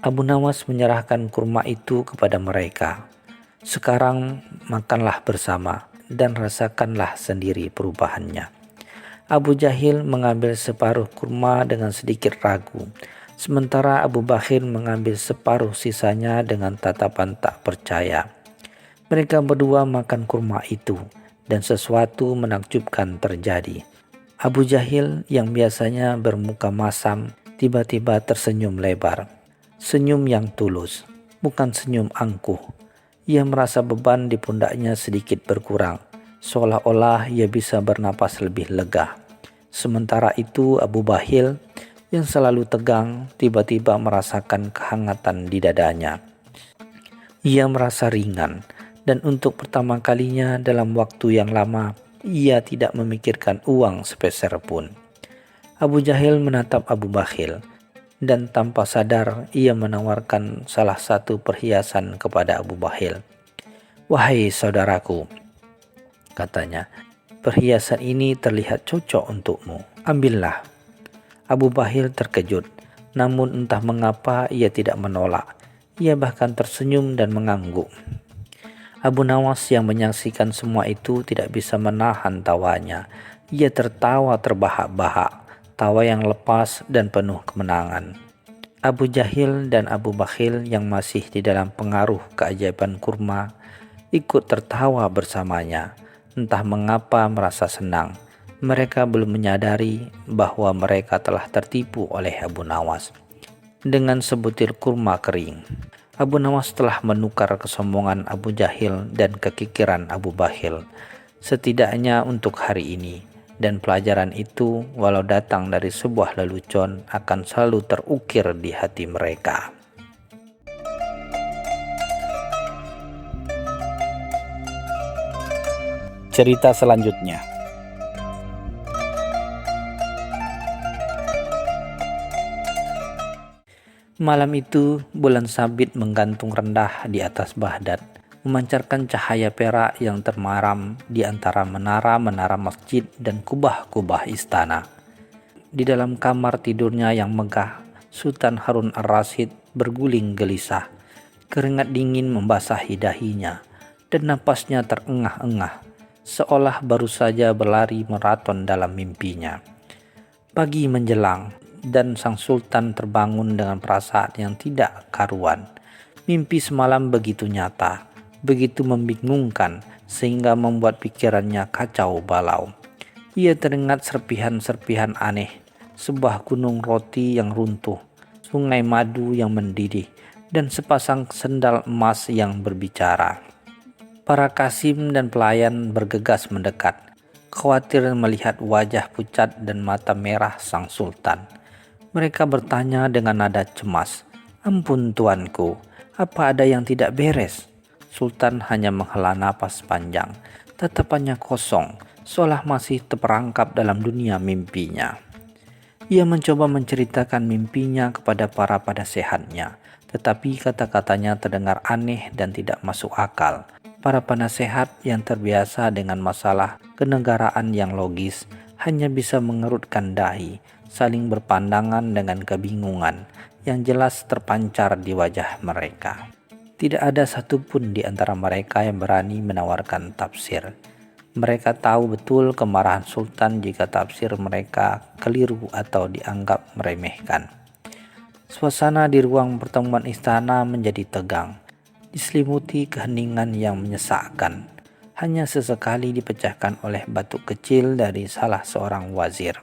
Abu Nawas menyerahkan kurma itu kepada mereka. Sekarang makanlah bersama dan rasakanlah sendiri perubahannya. Abu Jahil mengambil separuh kurma dengan sedikit ragu, sementara Abu Bakhil mengambil separuh sisanya dengan tatapan tak percaya. Mereka berdua makan kurma itu dan sesuatu menakjubkan terjadi. Abu Jahil yang biasanya bermuka masam tiba-tiba tersenyum lebar. Senyum yang tulus, bukan senyum angkuh. Ia merasa beban di pundaknya sedikit berkurang, seolah-olah ia bisa bernapas lebih lega. Sementara itu Abu Bakhil yang selalu tegang tiba-tiba merasakan kehangatan di dadanya. Ia merasa ringan dan untuk pertama kalinya dalam waktu yang lama ia tidak memikirkan uang sepeser pun. Abu Jahil menatap Abu Bakhil dan tanpa sadar ia menawarkan salah satu perhiasan kepada Abu Bakhil. Wahai saudaraku, katanya, perhiasan ini terlihat cocok untukmu. Ambillah. Abu Bakhil terkejut, namun entah mengapa ia tidak menolak. Ia bahkan tersenyum dan mengangguk. Abu Nawas yang menyaksikan semua itu tidak bisa menahan tawanya. Ia tertawa terbahak-bahak, tawa yang lepas dan penuh kemenangan. Abu Jahil dan Abu Bakhil yang masih di dalam pengaruh keajaiban kurma ikut tertawa bersamanya. Entah mengapa merasa senang. Mereka belum menyadari bahwa mereka telah tertipu oleh Abu Nawas. Dengan sebutir kurma kering, Abu Nawas telah menukar kesombongan Abu Jahil dan kekikiran Abu Bahil, setidaknya untuk hari ini. Dan pelajaran itu, walau datang dari sebuah lelucon, akan selalu terukir di hati mereka. Cerita selanjutnya. Malam itu, bulan sabit menggantung rendah di atas Baghdad, memancarkan cahaya perak yang termaram di antara menara-menara masjid dan kubah-kubah istana. Di dalam kamar tidurnya yang megah, Sultan Harun ar-Rasyid berguling gelisah. Keringat dingin membasahi dahinya, dan napasnya terengah-engah, seolah baru saja berlari maraton dalam mimpinya. Pagi menjelang, dan sang sultan terbangun dengan perasaan yang tidak karuan. Mimpi semalam begitu nyata, begitu membingungkan, sehingga membuat pikirannya kacau balau. Ia teringat serpihan-serpihan aneh, sebuah gunung roti yang runtuh, sungai madu yang mendidih, dan sepasang sendal emas yang berbicara. Para kasim dan pelayan bergegas mendekat, khawatir melihat wajah pucat dan mata merah sang sultan. Mereka bertanya dengan nada cemas, "Ampun tuanku, apa ada yang tidak beres?" Sultan hanya menghela napas panjang, tatapannya kosong, seolah masih terperangkap dalam dunia mimpinya. Ia mencoba menceritakan mimpinya kepada para penasehatnya, tetapi kata-katanya terdengar aneh dan tidak masuk akal. Para penasehat yang terbiasa dengan masalah kenegaraan yang logis hanya bisa mengerutkan dahi, saling berpandangan dengan kebingungan yang jelas terpancar di wajah mereka. Tidak ada satupun di antara mereka yang berani menawarkan tafsir. Mereka tahu betul kemarahan sultan jika tafsir mereka keliru atau dianggap meremehkan. Suasana di ruang pertemuan istana menjadi tegang, diselimuti keheningan yang menyesakkan. Hanya sesekali dipecahkan oleh batuk kecil dari salah seorang wazir.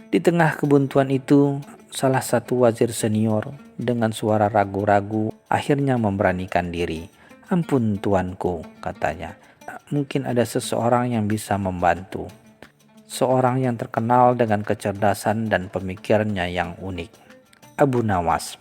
Di tengah kebuntuan itu, salah satu wazir senior dengan suara ragu-ragu akhirnya memberanikan diri. "Ampun tuanku," katanya. "Mungkin ada seseorang yang bisa membantu. Seorang yang terkenal dengan kecerdasan dan pemikirannya yang unik. Abu Nawas."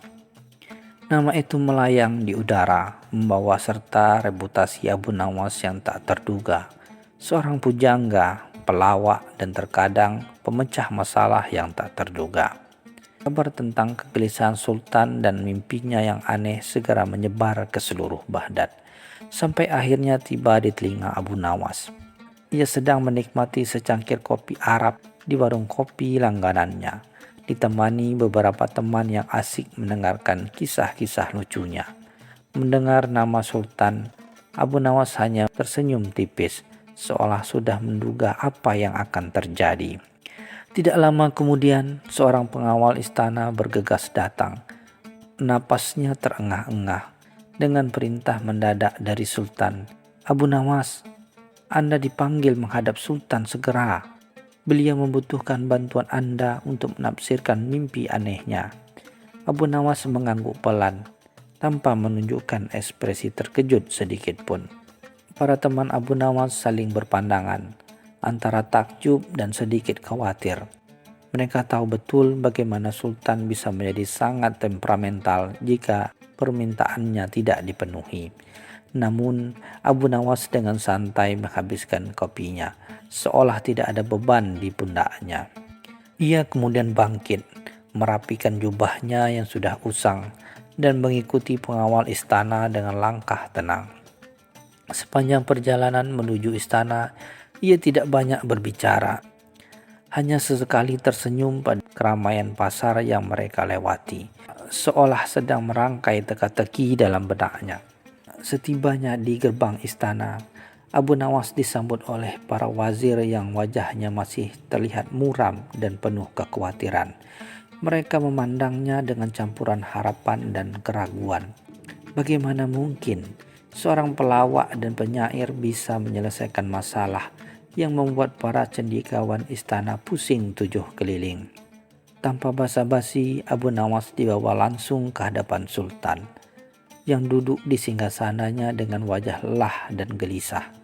Nama itu melayang di udara, membawa serta reputasi Abu Nawas yang tak terduga. Seorang pujangga, pelawak, dan terkadang pemecah masalah yang tak terduga. Kabar tentang kegelisahan sultan dan mimpinya yang aneh segera menyebar ke seluruh Baghdad, sampai akhirnya tiba di telinga Abu Nawas. Ia sedang menikmati secangkir kopi Arab di warung kopi langganannya, ditemani beberapa teman yang asik mendengarkan kisah-kisah lucunya. Mendengar nama sultan, Abu Nawas hanya tersenyum tipis, seolah sudah menduga apa yang akan terjadi. Tidak lama kemudian, seorang pengawal istana bergegas datang. Napasnya terengah-engah dengan perintah mendadak dari sultan. "Abu Nawas, Anda dipanggil menghadap sultan segera. Beliau membutuhkan bantuan Anda untuk menafsirkan mimpi anehnya." Abu Nawas mengangguk pelan, tanpa menunjukkan ekspresi terkejut sedikit pun. Para teman Abu Nawas saling berpandangan, antara takjub dan sedikit khawatir. Mereka tahu betul bagaimana sultan bisa menjadi sangat temperamental jika permintaannya tidak dipenuhi. Namun, Abu Nawas dengan santai menghabiskan kopinya, seolah tidak ada beban di pundaknya. Ia kemudian bangkit, merapikan jubahnya yang sudah usang, dan mengikuti pengawal istana dengan langkah tenang. Sepanjang perjalanan menuju istana, ia tidak banyak berbicara. Hanya sesekali tersenyum pada keramaian pasar yang mereka lewati, seolah sedang merangkai teka-teki dalam benaknya. Setibanya di gerbang istana, Abu Nawas disambut oleh para wazir yang wajahnya masih terlihat muram dan penuh kekhawatiran. Mereka memandangnya dengan campuran harapan dan keraguan. Bagaimana mungkin seorang pelawak dan penyair bisa menyelesaikan masalah yang membuat para cendekiawan istana pusing 7 keliling. Tanpa basa-basi, Abu Nawas dibawa langsung ke hadapan Sultan yang duduk di singgasananya dengan wajah lelah dan gelisah.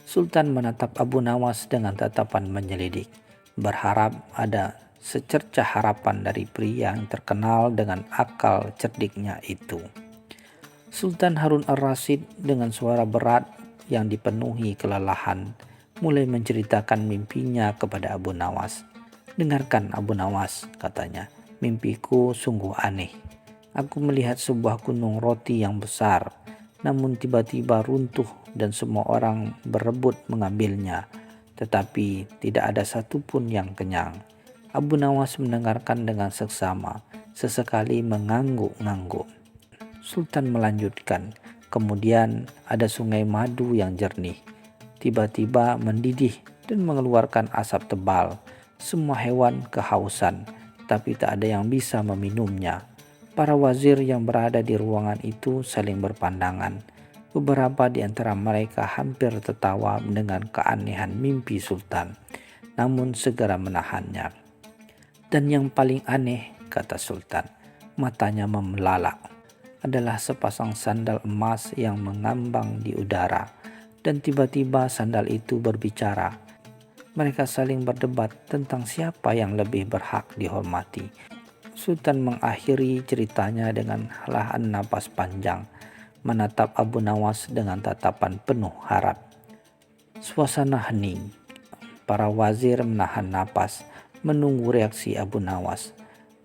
Sultan menatap Abu Nawas dengan tatapan menyelidik, berharap ada secercah harapan dari pria yang terkenal dengan akal cerdiknya itu. Sultan Harun ar-Rasyid dengan suara berat yang dipenuhi kelelahan mulai menceritakan mimpinya kepada Abu Nawas. "Dengarkan Abu Nawas," katanya, "mimpiku sungguh aneh. Aku melihat sebuah gunung roti yang besar, namun tiba-tiba runtuh dan semua orang berebut mengambilnya, tetapi tidak ada satupun yang kenyang." Abu Nawas mendengarkan dengan seksama, sesekali mengangguk-ngangguk. Sultan melanjutkan, "Kemudian ada sungai madu yang jernih, tiba-tiba mendidih dan mengeluarkan asap tebal. Semua hewan kehausan, tapi tak ada yang bisa meminumnya. Para wazir yang berada di ruangan itu saling berpandangan. Beberapa di antara mereka hampir tertawa dengan keanehan mimpi Sultan, namun segera menahannya. Dan yang paling aneh," kata Sultan, matanya memelalak, "adalah sepasang sandal emas yang mengambang di udara, dan tiba-tiba sandal itu berbicara. Mereka saling berdebat tentang siapa yang lebih berhak dihormati." Sultan mengakhiri ceritanya dengan helahan napas panjang, menatap Abu Nawas dengan tatapan penuh harap. Suasana hening. Para wazir menahan napas, menunggu reaksi Abu Nawas.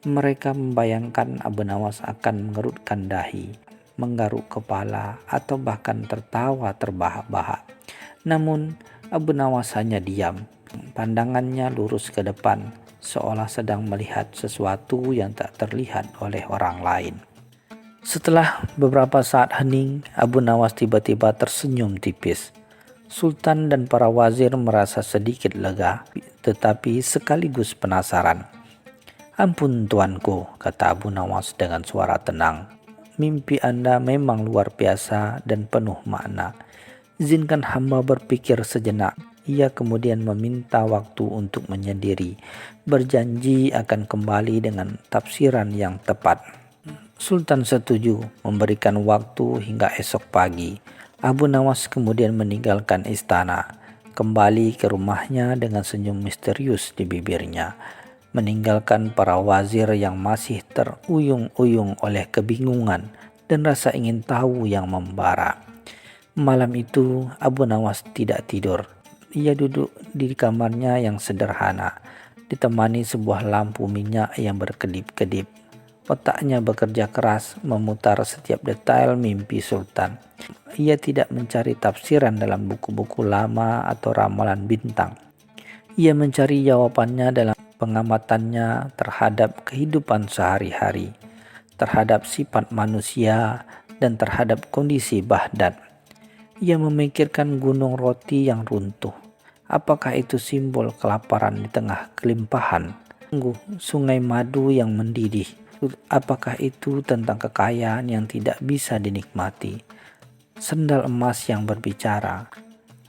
Mereka membayangkan Abu Nawas akan mengerutkan dahi, menggaruk kepala, atau bahkan tertawa terbahak-bahak. Namun Abu Nawas hanya diam, pandangannya lurus ke depan, seolah sedang melihat sesuatu yang tak terlihat oleh orang lain. Setelah beberapa saat hening, Abu Nawas tiba-tiba tersenyum tipis. Sultan dan para wazir merasa sedikit lega, tetapi sekaligus penasaran. "Ampun tuanku," kata Abu Nawas dengan suara tenang. "Mimpi Anda memang luar biasa dan penuh makna. Izinkan hamba berpikir sejenak." Ia kemudian meminta waktu untuk menyendiri, berjanji akan kembali dengan tafsiran yang tepat. Sultan setuju memberikan waktu hingga esok pagi. Abu Nawas kemudian meninggalkan istana, kembali ke rumahnya dengan senyum misterius di bibirnya, meninggalkan para wazir yang masih teruyung-uyung oleh kebingungan dan rasa ingin tahu yang membara. Malam itu Abu Nawas tidak tidur. Ia duduk di kamarnya yang sederhana, ditemani sebuah lampu minyak yang berkedip-kedip. Otaknya bekerja keras memutar setiap detail mimpi Sultan. Ia tidak mencari tafsiran dalam buku-buku lama atau ramalan bintang. Ia mencari jawabannya dalam pengamatannya terhadap kehidupan sehari-hari, terhadap sifat manusia, dan terhadap kondisi Baghdad. Ia memikirkan gunung roti yang runtuh. Apakah itu simbol kelaparan di tengah kelimpahan? Sungai madu yang mendidih. Apakah itu tentang kekayaan yang tidak bisa dinikmati? Sendal emas yang berbicara.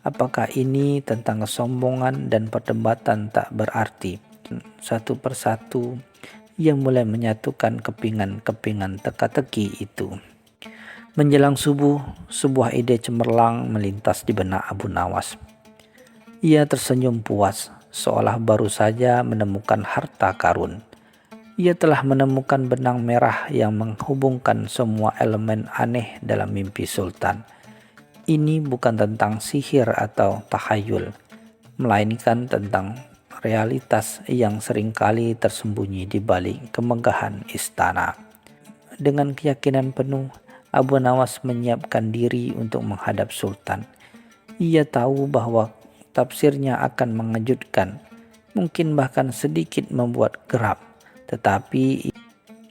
Apakah ini tentang kesombongan dan perdebatan tak berarti? Satu persatu, ia mulai menyatukan kepingan-kepingan teka-teki itu. Menjelang subuh, sebuah ide cemerlang melintas di benak Abu Nawas. Ia tersenyum puas, seolah baru saja menemukan harta karun. Ia telah menemukan benang merah yang menghubungkan semua elemen aneh dalam mimpi Sultan. Ini bukan tentang sihir atau tahayul, melainkan tentang realitas yang seringkali tersembunyi di balik kemegahan istana. Dengan keyakinan penuh, Abu Nawas menyiapkan diri untuk menghadap Sultan. Ia tahu bahwa tafsirnya akan mengejutkan, mungkin bahkan sedikit membuat geram, tetapi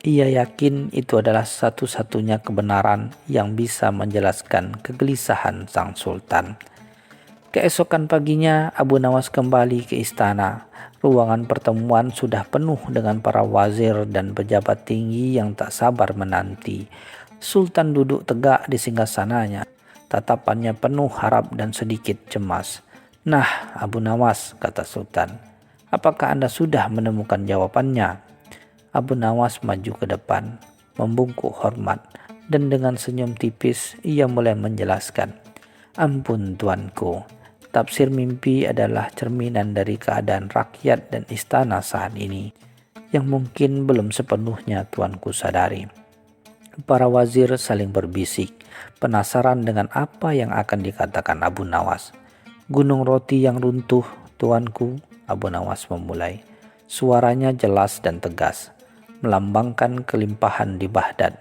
ia yakin itu adalah satu-satunya kebenaran yang bisa menjelaskan kegelisahan sang Sultan. Keesokan paginya, Abu Nawas kembali ke istana. Ruangan pertemuan sudah penuh dengan para wazir dan pejabat tinggi yang tak sabar menanti. Sultan duduk tegak di singgasananya, tatapannya penuh harap dan sedikit cemas. Nah, Abu Nawas, kata Sultan, apakah Anda sudah menemukan jawabannya? Abu Nawas maju ke depan, membungkuk hormat, dan dengan senyum tipis ia mulai menjelaskan. Ampun tuanku, tafsir mimpi adalah cerminan dari keadaan rakyat dan istana saat ini, yang mungkin belum sepenuhnya tuanku sadari. Para wazir saling berbisik, penasaran dengan apa yang akan dikatakan Abu Nawas. Gunung roti yang runtuh, tuanku, Abu Nawas memulai. Suaranya jelas dan tegas, melambangkan kelimpahan di Baghdad.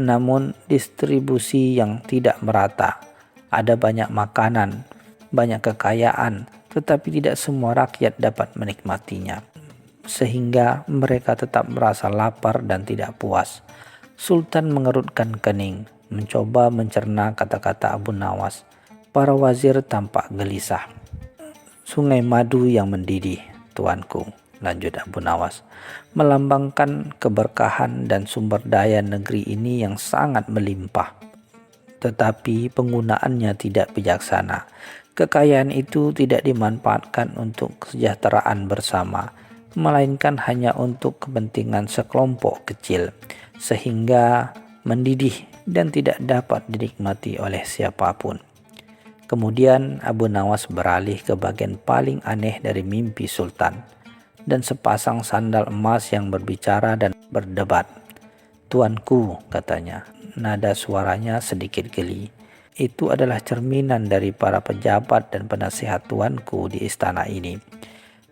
Namun distribusi yang tidak merata. Ada banyak makanan, banyak kekayaan, tetapi tidak semua rakyat dapat menikmatinya. Sehingga mereka tetap merasa lapar dan tidak puas. Sultan mengerutkan kening, mencoba mencerna kata-kata Abu Nawas. Para wazir tampak gelisah. Sungai madu yang mendidih, tuanku, lanjut Abu Nawas, melambangkan keberkahan dan sumber daya negeri ini yang sangat melimpah. Tetapi penggunaannya tidak bijaksana. Kekayaan itu tidak dimanfaatkan untuk kesejahteraan bersama, melainkan hanya untuk kepentingan sekelompok kecil, sehingga mendidih dan tidak dapat dinikmati oleh siapapun. Kemudian Abu Nawas beralih ke bagian paling aneh dari mimpi Sultan, dan sepasang sandal emas yang berbicara dan berdebat. Tuanku, katanya, nada suaranya sedikit geli. Itu adalah cerminan dari para pejabat dan penasihat tuanku di istana ini.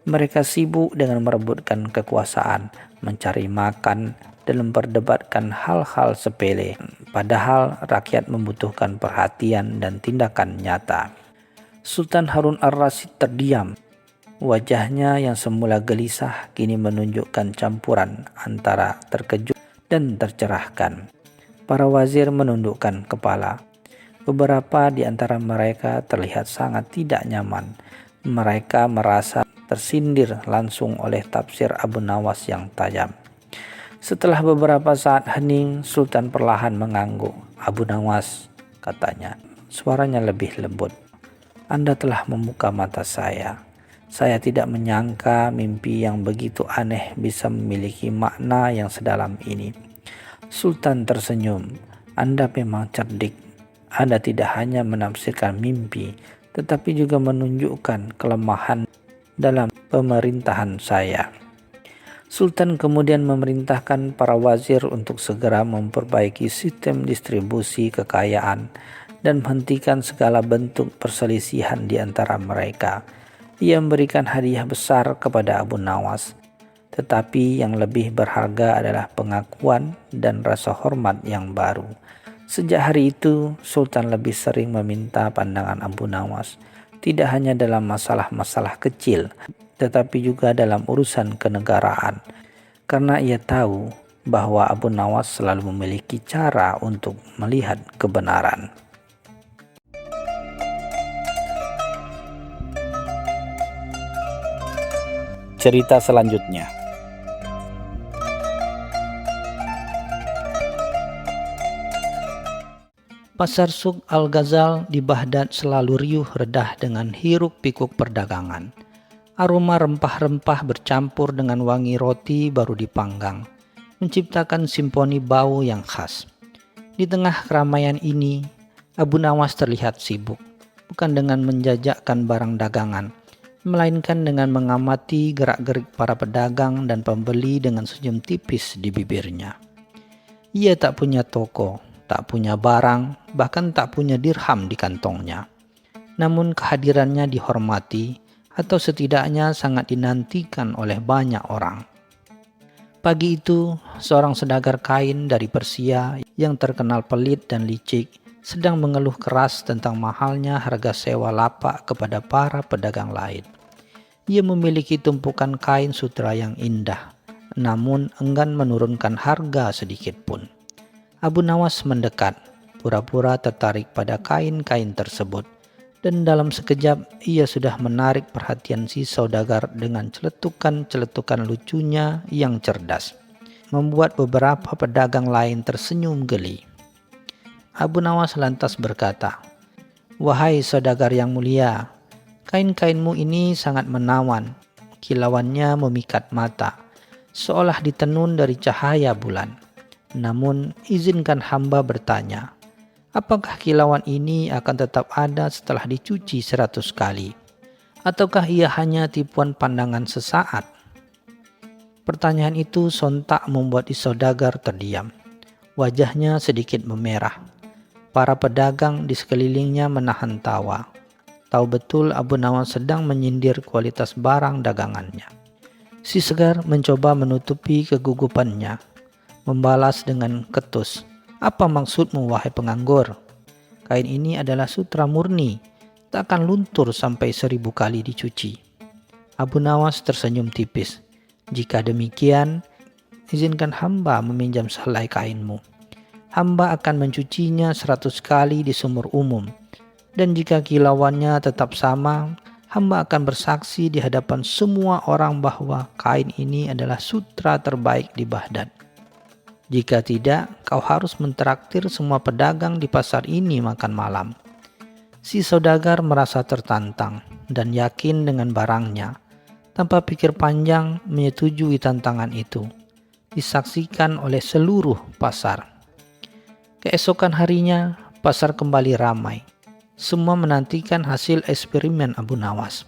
Mereka sibuk dengan merebutkan kekuasaan, mencari makan, dan memperdebatkan hal-hal sepele, padahal rakyat membutuhkan perhatian dan tindakan nyata. Sultan Harun ar-Rasyid terdiam. Wajahnya yang semula gelisah kini menunjukkan campuran antara terkejut dan tercerahkan. Para wazir menundukkan kepala. Beberapa di antara mereka terlihat sangat tidak nyaman. Mereka merasa tersindir langsung oleh tafsir Abu Nawas yang tajam. Setelah beberapa saat hening, Sultan perlahan mengangguk. Abu Nawas, katanya, suaranya lebih lembut. Anda telah membuka mata saya. Saya tidak menyangka mimpi yang begitu aneh bisa memiliki makna yang sedalam ini. Sultan tersenyum. Anda memang cerdik. Anda tidak hanya menafsirkan mimpi, tetapi juga menunjukkan kelemahan dalam pemerintahan saya. Sultan kemudian memerintahkan para wazir untuk segera memperbaiki sistem distribusi kekayaan dan menghentikan segala bentuk perselisihan di antara mereka. Ia memberikan hadiah besar kepada Abu Nawas, tetapi yang lebih berharga adalah pengakuan dan rasa hormat yang baru. Sejak hari itu, Sultan lebih sering meminta pandangan Abu Nawas, tidak hanya dalam masalah-masalah kecil, tetapi juga dalam urusan kenegaraan, karena ia tahu bahwa Abu Nawas selalu memiliki cara untuk melihat kebenaran. Cerita selanjutnya. Pasar Suk Al-Ghazal di Baghdad selalu riuh redah dengan hiruk-pikuk perdagangan. Aroma rempah-rempah bercampur dengan wangi roti baru dipanggang, menciptakan simfoni bau yang khas. Di tengah keramaian ini, Abu Nawas terlihat sibuk, bukan dengan menjajakkan barang dagangan, melainkan dengan mengamati gerak-gerik para pedagang dan pembeli dengan senyum tipis di bibirnya. Ia tak punya toko, tak punya barang, bahkan tak punya dirham di kantongnya. Namun kehadirannya dihormati, atau setidaknya sangat dinantikan oleh banyak orang. Pagi itu, seorang saudagar kain dari Persia yang terkenal pelit dan licik sedang mengeluh keras tentang mahalnya harga sewa lapak kepada para pedagang lain. Ia memiliki tumpukan kain sutra yang indah, namun enggan menurunkan harga sedikit pun. Abu Nawas mendekat, pura-pura tertarik pada kain-kain tersebut. Dan dalam sekejap ia sudah menarik perhatian si saudagar dengan celetukan-celetukan lucunya yang cerdas, membuat beberapa pedagang lain tersenyum geli. Abu Nawas lantas berkata, "Wahai saudagar yang mulia, Kain-kainmu ini sangat menawan, kilauannya memikat mata, seolah ditenun dari cahaya bulan. Namun izinkan hamba bertanya, apakah kilauan ini akan tetap ada setelah dicuci 100 kali? Ataukah ia hanya tipuan pandangan sesaat? Pertanyaan itu sontak membuat saudagar terdiam. Wajahnya sedikit memerah. Para pedagang di sekelilingnya menahan tawa. Tahu betul Abu Nawas sedang menyindir kualitas barang dagangannya. Si Segar mencoba menutupi kegugupannya, membalas dengan ketus. Apa maksudmu wahai penganggur? Kain ini adalah sutra murni, tak akan luntur sampai 1000 kali dicuci. Abu Nawas tersenyum tipis. Jika demikian, izinkan hamba meminjam sehelai kainmu. Hamba akan mencucinya 100 kali di sumur umum. Dan jika kilauannya tetap sama, hamba akan bersaksi di hadapan semua orang bahwa kain ini adalah sutra terbaik di Baghdad. Jika tidak, kau harus mentraktir semua pedagang di pasar ini makan malam. Si saudagar merasa tertantang dan yakin dengan barangnya. Tanpa pikir panjang menyetujui tantangan itu. Disaksikan oleh seluruh pasar. Keesokan harinya, pasar kembali ramai. Semua menantikan hasil eksperimen Abu Nawas.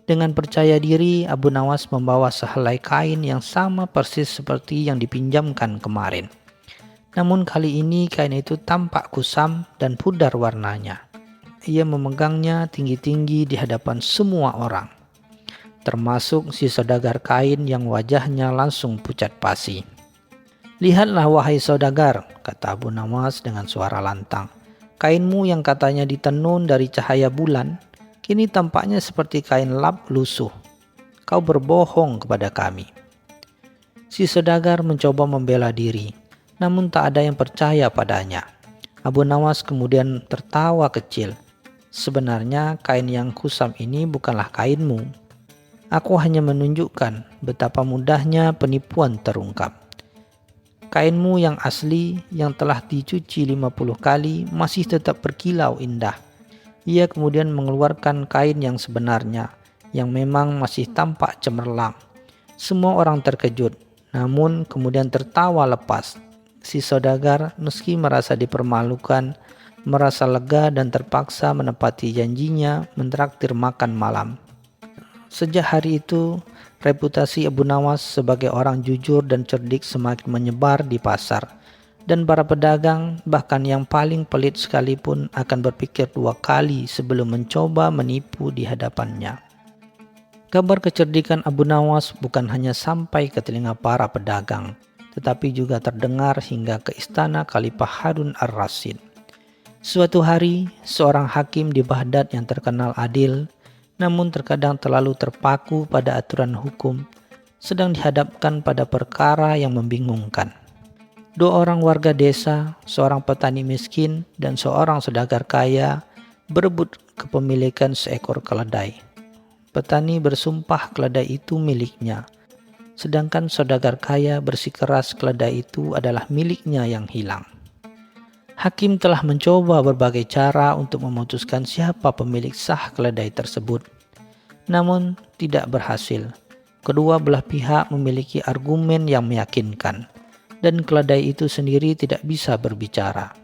Dengan percaya diri, Abu Nawas membawa sehelai kain yang sama persis seperti yang dipinjamkan kemarin. Namun kali ini kain itu tampak kusam dan pudar warnanya. Ia memegangnya tinggi-tinggi di hadapan semua orang, termasuk si saudagar kain yang wajahnya langsung pucat pasi. Lihatlah wahai saudagar, kata Abu Nawas dengan suara lantang. Kainmu yang katanya ditenun dari cahaya bulan, kini tampaknya seperti kain lap lusuh. Kau berbohong kepada kami. Si saudagar mencoba membela diri, namun tak ada yang percaya padanya. Abu Nawas kemudian tertawa kecil. Sebenarnya kain yang kusam ini bukanlah kainmu. Aku hanya menunjukkan betapa mudahnya penipuan terungkap. Kainmu yang asli yang telah dicuci 50 kali masih tetap berkilau indah. Ia kemudian mengeluarkan kain yang sebenarnya, yang memang masih tampak cemerlang. Semua orang terkejut, namun kemudian tertawa lepas. Si saudagar meski merasa dipermalukan, merasa lega dan terpaksa menepati janjinya mentraktir makan malam. Sejak hari itu, reputasi Abu Nawas sebagai orang jujur dan cerdik semakin menyebar di pasar. Dan para pedagang, bahkan yang paling pelit sekalipun, akan berpikir 2 kali sebelum mencoba menipu di hadapannya. Kabar kecerdikan Abu Nawas bukan hanya sampai ke telinga para pedagang, tetapi juga terdengar hingga ke istana Khalifah Harun ar-Rasyid. Suatu hari, seorang hakim di Baghdad yang terkenal adil, namun terkadang terlalu terpaku pada aturan hukum, sedang dihadapkan pada perkara yang membingungkan. 2 orang warga desa, seorang petani miskin dan seorang saudagar kaya berebut kepemilikan seekor keledai. Petani bersumpah keledai itu miliknya, sedangkan saudagar kaya bersikeras keledai itu adalah miliknya yang hilang. Hakim telah mencoba berbagai cara untuk memutuskan siapa pemilik sah keledai tersebut. Namun tidak berhasil. Kedua belah pihak memiliki argumen yang meyakinkan, dan keledai itu sendiri tidak bisa berbicara.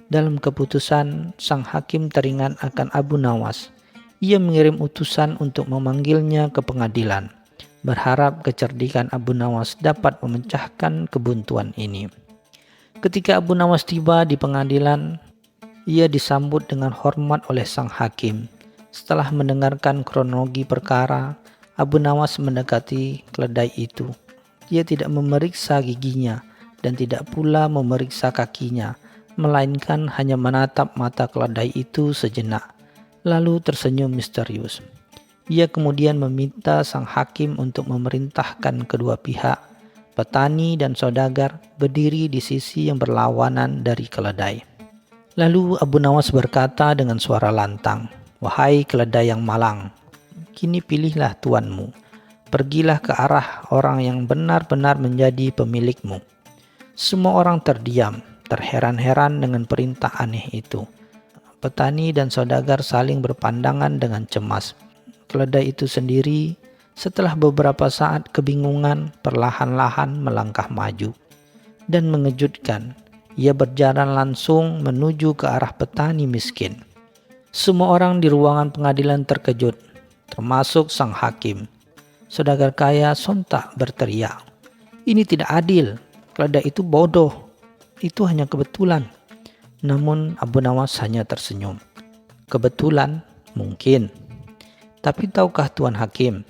Dalam keputusan, sang hakim teringat akan Abu Nawas. Ia mengirim utusan untuk memanggilnya ke pengadilan, berharap kecerdikan Abu Nawas dapat memecahkan kebuntuan ini. Ketika Abu Nawas tiba di pengadilan, ia disambut dengan hormat oleh sang hakim. Setelah mendengarkan kronologi perkara, Abu Nawas mendekati keledai itu. Ia tidak memeriksa giginya dan tidak pula memeriksa kakinya, melainkan hanya menatap mata keledai itu sejenak, lalu tersenyum misterius. Ia kemudian meminta sang hakim untuk memerintahkan kedua pihak, petani dan saudagar, berdiri di sisi yang berlawanan dari keledai. Lalu Abu Nawas berkata dengan suara lantang, "Wahai keledai yang malang, kini pilihlah tuanmu. Pergilah ke arah orang yang benar-benar menjadi pemilikmu." Semua orang terdiam, terheran-heran dengan perintah aneh itu. Petani dan saudagar saling berpandangan dengan cemas. Keledai itu sendiri setelah beberapa saat kebingungan perlahan-lahan melangkah maju. Dan mengejutkan, ia berjalan langsung menuju ke arah petani miskin. Semua orang di ruangan pengadilan terkejut, termasuk sang hakim. Saudagar kaya sontak berteriak, "Ini tidak adil, keledai itu bodoh, itu hanya kebetulan." Namun Abu Nawas hanya tersenyum. Kebetulan? Mungkin. Tapi tahukah Tuan Hakim,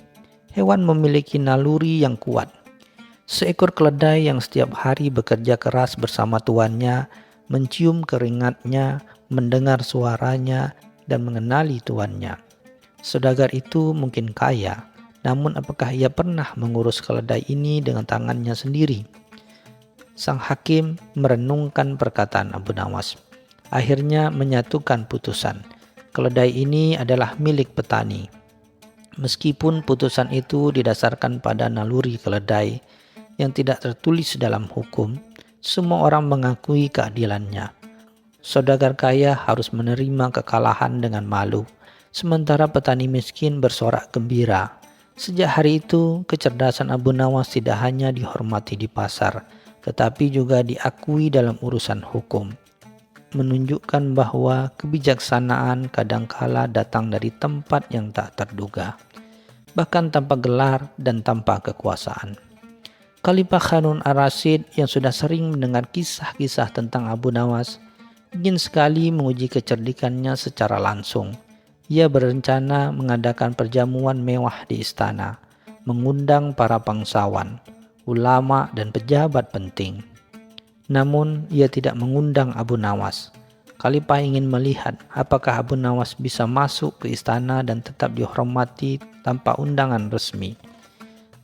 hewan memiliki naluri yang kuat. Seekor keledai yang setiap hari bekerja keras bersama tuannya, mencium keringatnya, mendengar suaranya, dan mengenali tuannya. Saudagar itu mungkin kaya, namun apakah ia pernah mengurus keledai ini dengan tangannya sendiri? Sang hakim merenungkan perkataan Abu Nawas. Akhirnya menyatukan putusan. Keledai ini adalah milik petani. Meskipun putusan itu didasarkan pada naluri keledai yang tidak tertulis dalam hukum, semua orang mengakui keadilannya. Saudagar kaya harus menerima kekalahan dengan malu, sementara petani miskin bersorak gembira. Sejak hari itu, kecerdasan Abu Nawas tidak hanya dihormati di pasar, tetapi juga diakui dalam urusan hukum. Menunjukkan bahwa kebijaksanaan kadangkala datang dari tempat yang tak terduga, bahkan tanpa gelar dan tanpa kekuasaan. Khalifah Harun ar-Rasyid yang sudah sering mendengar kisah-kisah tentang Abu Nawas ingin sekali menguji kecerdikannya secara langsung. Ia berencana mengadakan perjamuan mewah di istana, mengundang para bangsawan, ulama, dan pejabat penting. Namun ia tidak mengundang Abu Nawas. Khalifah ingin melihat apakah Abu Nawas bisa masuk ke istana dan tetap dihormati tanpa undangan resmi,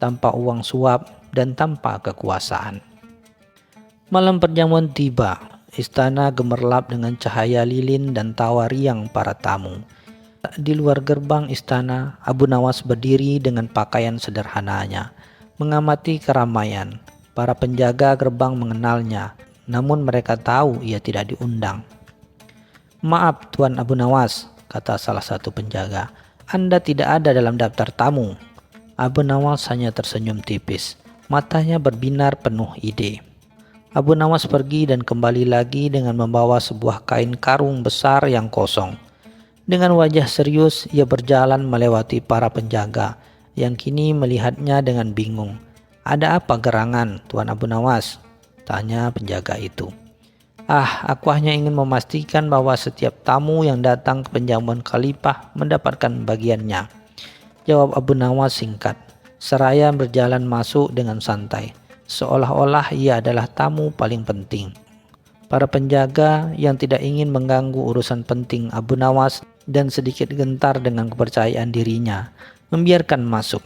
tanpa uang suap, dan tanpa kekuasaan. Malam perjamuan tiba. Istana gemerlap dengan cahaya lilin dan tawa riang para tamu. Di luar gerbang istana, Abu Nawas berdiri dengan pakaian sederhananya, mengamati keramaian. Para penjaga gerbang mengenalnya, namun mereka tahu ia tidak diundang. "Maaf Tuan Abu Nawas," kata salah satu penjaga, "Anda tidak ada dalam daftar tamu." Abu Nawas hanya tersenyum tipis, matanya berbinar penuh ide. Abu Nawas pergi dan kembali lagi dengan membawa sebuah kain karung besar yang kosong. Dengan wajah serius, ia berjalan melewati para penjaga yang kini melihatnya dengan bingung. "Ada apa gerangan, Tuan Abu Nawas?" tanya penjaga itu. Aku hanya ingin memastikan bahwa setiap tamu yang datang ke penjamuan Khalifah mendapatkan bagiannya," jawab Abu Nawas singkat, seraya berjalan masuk dengan santai, seolah-olah ia adalah tamu paling penting. Para penjaga yang tidak ingin mengganggu urusan penting Abu Nawas dan sedikit gentar dengan kepercayaan dirinya, membiarkan masuk.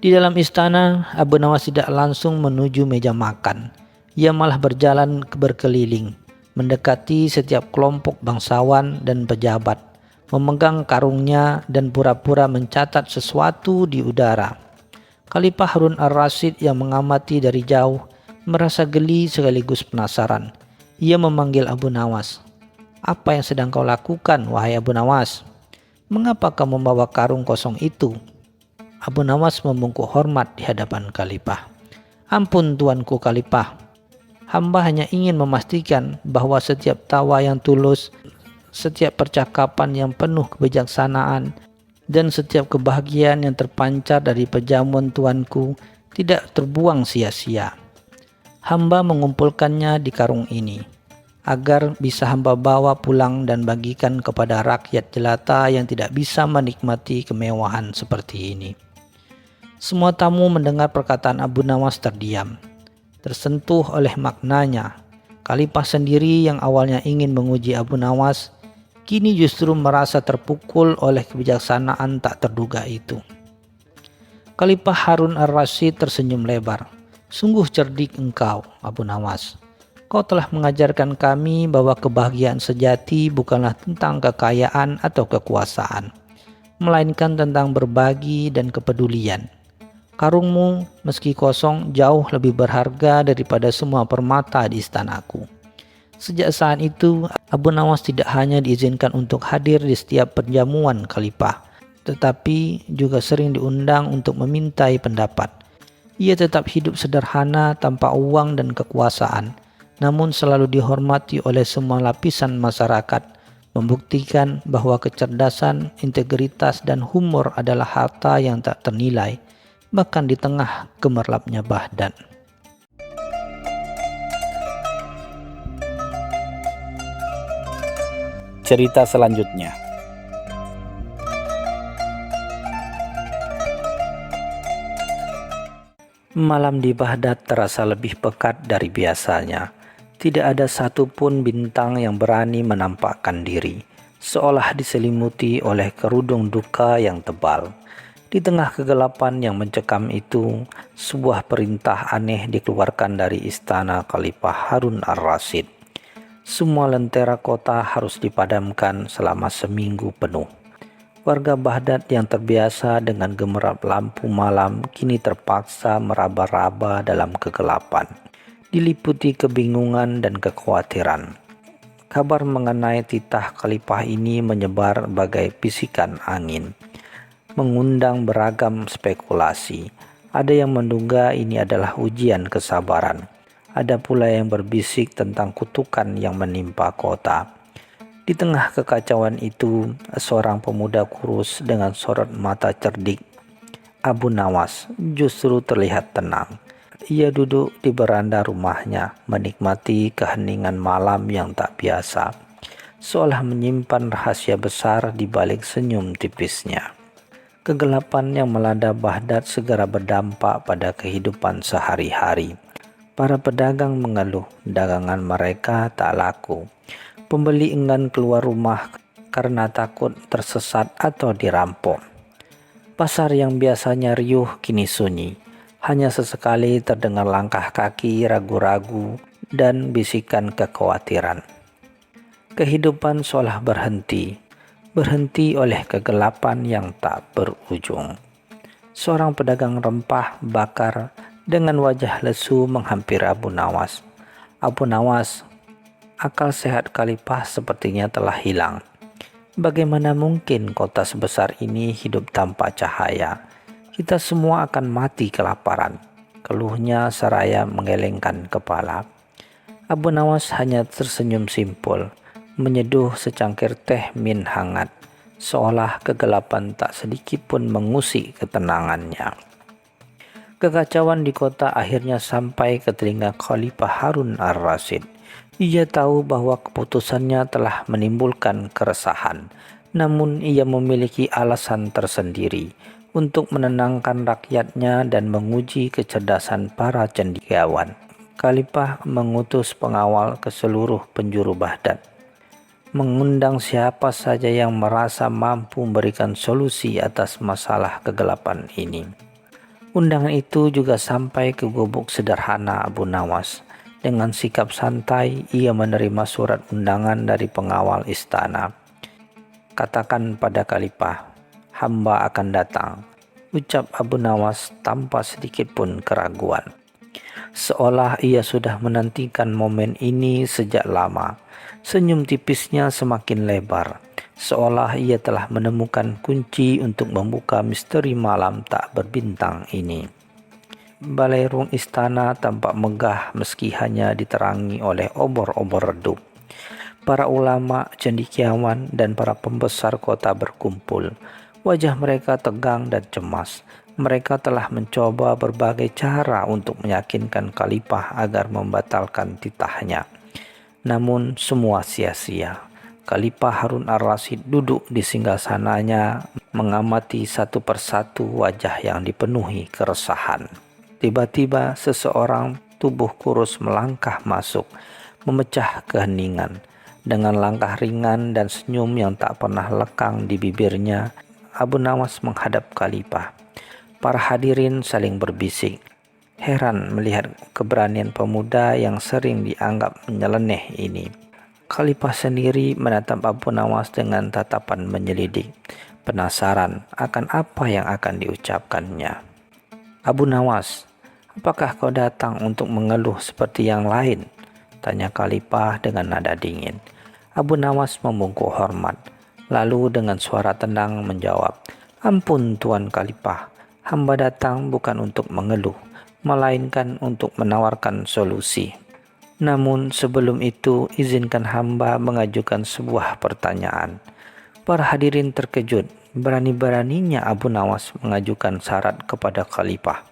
Di dalam istana, Abu Nawas tidak langsung menuju meja makan. Ia malah berjalan berkeliling, mendekati setiap kelompok bangsawan dan pejabat, memegang karungnya dan pura-pura mencatat sesuatu di udara. Khalifah Harun ar-Rasyid yang mengamati dari jauh merasa geli sekaligus penasaran. Ia memanggil Abu Nawas. "Apa yang sedang kau lakukan, wahai Abu Nawas? Mengapa kau membawa karung kosong itu?" Abu Nawas membungkuk hormat di hadapan Khalifah. "Ampun Tuanku Khalifah, hamba hanya ingin memastikan bahwa setiap tawa yang tulus, setiap percakapan yang penuh kebijaksanaan, dan setiap kebahagiaan yang terpancar dari perjamuan tuanku tidak terbuang sia-sia. Hamba mengumpulkannya di karung ini, agar bisa hamba bawa pulang dan bagikan kepada rakyat jelata yang tidak bisa menikmati kemewahan seperti ini." Semua tamu mendengar perkataan Abu Nawas terdiam, tersentuh oleh maknanya. Khalifah sendiri yang awalnya ingin menguji Abu Nawas, kini justru merasa terpukul oleh kebijaksanaan tak terduga itu. Khalifah Harun ar-Rasyid tersenyum lebar. "Sungguh cerdik engkau, Abu Nawas. Kau telah mengajarkan kami bahwa kebahagiaan sejati bukanlah tentang kekayaan atau kekuasaan, melainkan tentang berbagi dan kepedulian. Karungmu meski kosong jauh lebih berharga daripada semua permata di istanaku. Sejak saat itu, Abu Nawas tidak hanya diizinkan untuk hadir di setiap perjamuan khalifah, tetapi juga sering diundang untuk memintai pendapat. Ia tetap hidup sederhana tanpa uang dan kekuasaan, namun selalu dihormati oleh semua lapisan masyarakat, membuktikan bahwa kecerdasan, integritas, dan humor adalah harta yang tak ternilai, bahkan di tengah gemerlapnya Baghdad. Cerita selanjutnya. Malam di Baghdad terasa lebih pekat dari biasanya. Tidak ada satupun bintang yang berani menampakkan diri, seolah diselimuti oleh kerudung duka yang tebal. Di tengah kegelapan yang mencekam itu, sebuah perintah aneh dikeluarkan dari istana Khalifah Harun ar-Rasyid. Semua lentera kota harus dipadamkan selama seminggu penuh. Warga Baghdad yang terbiasa dengan gemerlap lampu malam kini terpaksa meraba-raba dalam kegelapan, diliputi kebingungan dan kekhawatiran. Kabar mengenai titah khalifah ini menyebar bagai bisikan angin, mengundang beragam spekulasi. Ada yang menduga ini adalah ujian kesabaran. Ada pula yang berbisik tentang kutukan yang menimpa kota. Di tengah kekacauan itu, seorang pemuda kurus dengan sorot mata cerdik, Abu Nawas, justru terlihat tenang. Ia duduk di beranda rumahnya, menikmati keheningan malam yang tak biasa, seolah menyimpan rahasia besar di balik senyum tipisnya. Kegelapan yang melanda Baghdad segera berdampak pada kehidupan sehari-hari. Para pedagang mengeluh dagangan mereka tak laku. Pembeli enggan keluar rumah karena takut tersesat atau dirampok. Pasar yang biasanya riuh kini sunyi. Hanya sesekali terdengar langkah kaki ragu-ragu dan bisikan kekhawatiran. Kehidupan seolah berhenti oleh kegelapan yang tak berujung. Seorang pedagang rempah bakar dengan wajah lesu menghampiri Abu Nawas. Abu Nawas, akal sehat khalifah sepertinya telah hilang. Bagaimana mungkin kota sebesar ini hidup tanpa cahaya? Kita semua akan mati kelaparan, keluhnya seraya menggelengkan kepala. Abu Nawas hanya tersenyum simpul, menyeduh secangkir teh min hangat, seolah kegelapan tak sedikit pun mengusik ketenangannya. Kekacauan di kota akhirnya sampai ke telinga Khalifah Harun ar-Rasyid. Ia tahu bahwa keputusannya telah menimbulkan keresahan, namun ia memiliki alasan tersendiri untuk menenangkan rakyatnya dan menguji kecerdasan para cendekiawan. Khalifah mengutus pengawal ke seluruh penjuru Baghdad, mengundang siapa saja yang merasa mampu memberikan solusi atas masalah kegelapan ini. Undangan itu juga sampai ke gubuk sederhana Abu Nawas. Dengan sikap santai, ia menerima surat undangan dari pengawal istana. Katakan pada Khalifah, hamba akan datang, ucap Abu Nawas tanpa sedikit pun keraguan. Seolah ia sudah menantikan momen ini sejak lama. Senyum tipisnya semakin lebar, seolah ia telah menemukan kunci untuk membuka misteri malam tak berbintang ini. Balairung istana tampak megah meski hanya diterangi oleh obor-obor redup. Para ulama, cendekiawan, dan para pembesar kota berkumpul. Wajah mereka tegang dan cemas. Mereka telah mencoba berbagai cara untuk meyakinkan Khalifah agar membatalkan titahnya. Namun semua sia-sia. Khalifah Harun ar-Rasyid duduk di singgasananya mengamati satu persatu wajah yang dipenuhi keresahan. Tiba-tiba seseorang tubuh kurus melangkah masuk, memecah keheningan. Dengan langkah ringan dan senyum yang tak pernah lekang di bibirnya, Abu Nawas menghadap Khalifah. Para hadirin saling berbisik, heran melihat keberanian pemuda yang sering dianggap nyeleneh ini. Khalifah sendiri menatap Abu Nawas dengan tatapan menyelidik, penasaran akan apa yang akan diucapkannya. Abu Nawas, apakah kau datang untuk mengeluh seperti yang lain? tanya Khalifah dengan nada dingin. Abu Nawas membungkuk hormat, lalu dengan suara tenang menjawab, "Ampun Tuan Khalifah, hamba datang bukan untuk mengeluh, melainkan untuk menawarkan solusi. Namun sebelum itu, izinkan hamba mengajukan sebuah pertanyaan." Para hadirin terkejut, berani-beraninya Abu Nawas mengajukan syarat kepada Khalifah.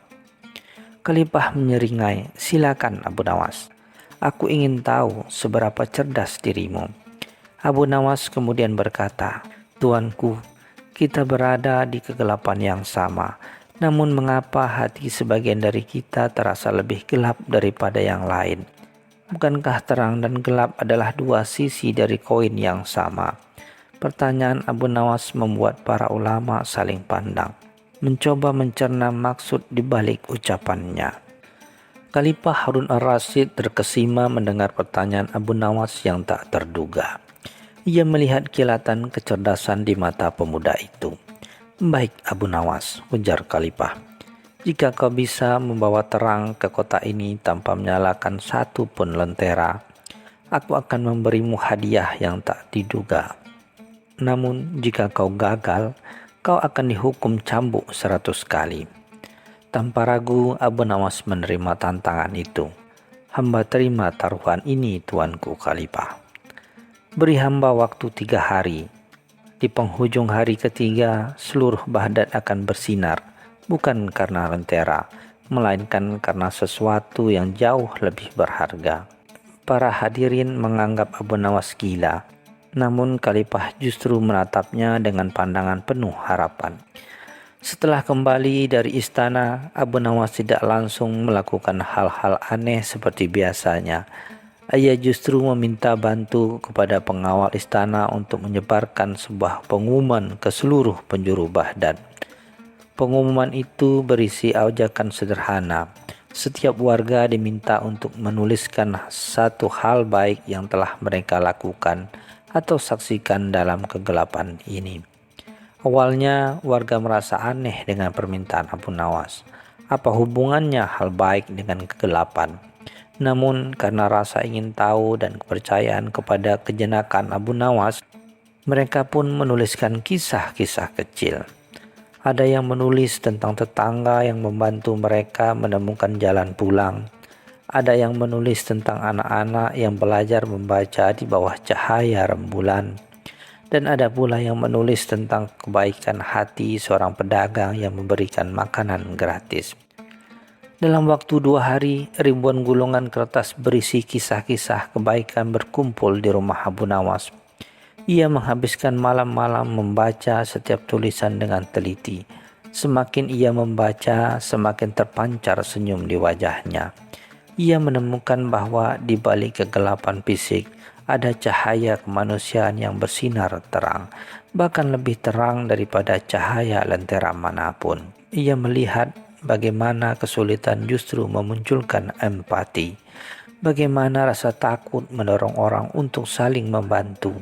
Khalifah menyeringai, "Silakan Abu Nawas. Aku ingin tahu seberapa cerdas dirimu." Abu Nawas kemudian berkata, "Tuanku, kita berada di kegelapan yang sama. Namun mengapa hati sebagian dari kita terasa lebih gelap daripada yang lain? Bukankah terang dan gelap adalah dua sisi dari koin yang sama?" Pertanyaan Abu Nawas membuat para ulama saling pandang, mencoba mencerna maksud di balik ucapannya. Khalifah Harun ar-Rasyid terkesima mendengar pertanyaan Abu Nawas yang tak terduga. Ia melihat kilatan kecerdasan di mata pemuda itu. "Baik Abu Nawas," ujar Khalifah. "Jika kau bisa membawa terang ke kota ini tanpa menyalakan satu pun lentera, aku akan memberimu hadiah yang tak diduga. Namun jika kau gagal, kau akan dihukum cambuk 100 kali." Tanpa ragu Abu Nawas menerima tantangan itu. "Hamba terima taruhan ini tuanku Khalifah. Beri hamba waktu 3 hari. Di penghujung hari ketiga, seluruh Baghdad akan bersinar, bukan karena lentera, melainkan karena sesuatu yang jauh lebih berharga." Para hadirin menganggap Abu Nawas gila, namun Khalifah justru menatapnya dengan pandangan penuh harapan. Setelah kembali dari istana, Abu Nawas tidak langsung melakukan hal-hal aneh seperti biasanya. Ia justru meminta bantu kepada pengawal istana untuk menyebarkan sebuah pengumuman ke seluruh penjuru Baghdad. Pengumuman itu berisi ajakan sederhana. Setiap warga diminta untuk menuliskan satu hal baik yang telah mereka lakukan atau saksikan dalam kegelapan ini. Awalnya warga merasa aneh dengan permintaan Abu Nawas. Apa hubungannya hal baik dengan kegelapan? Namun karena rasa ingin tahu dan kepercayaan kepada kejenakan Abu Nawas, mereka pun menuliskan kisah-kisah kecil. Ada yang menulis tentang tetangga yang membantu mereka menemukan jalan pulang. Ada yang menulis tentang anak-anak yang belajar membaca di bawah cahaya rembulan. Dan ada pula yang menulis tentang kebaikan hati seorang pedagang yang memberikan makanan gratis. Dalam waktu 2 hari, ribuan gulungan kertas berisi kisah-kisah kebaikan berkumpul di rumah Abu Nawas. Ia menghabiskan malam-malam membaca setiap tulisan dengan teliti. Semakin ia membaca, semakin terpancar senyum di wajahnya. Ia menemukan bahwa di balik kegelapan fisik, ada cahaya kemanusiaan yang bersinar terang, bahkan lebih terang daripada cahaya lentera manapun. Ia melihat bagaimana kesulitan justru memunculkan empati, bagaimana rasa takut mendorong orang untuk saling membantu,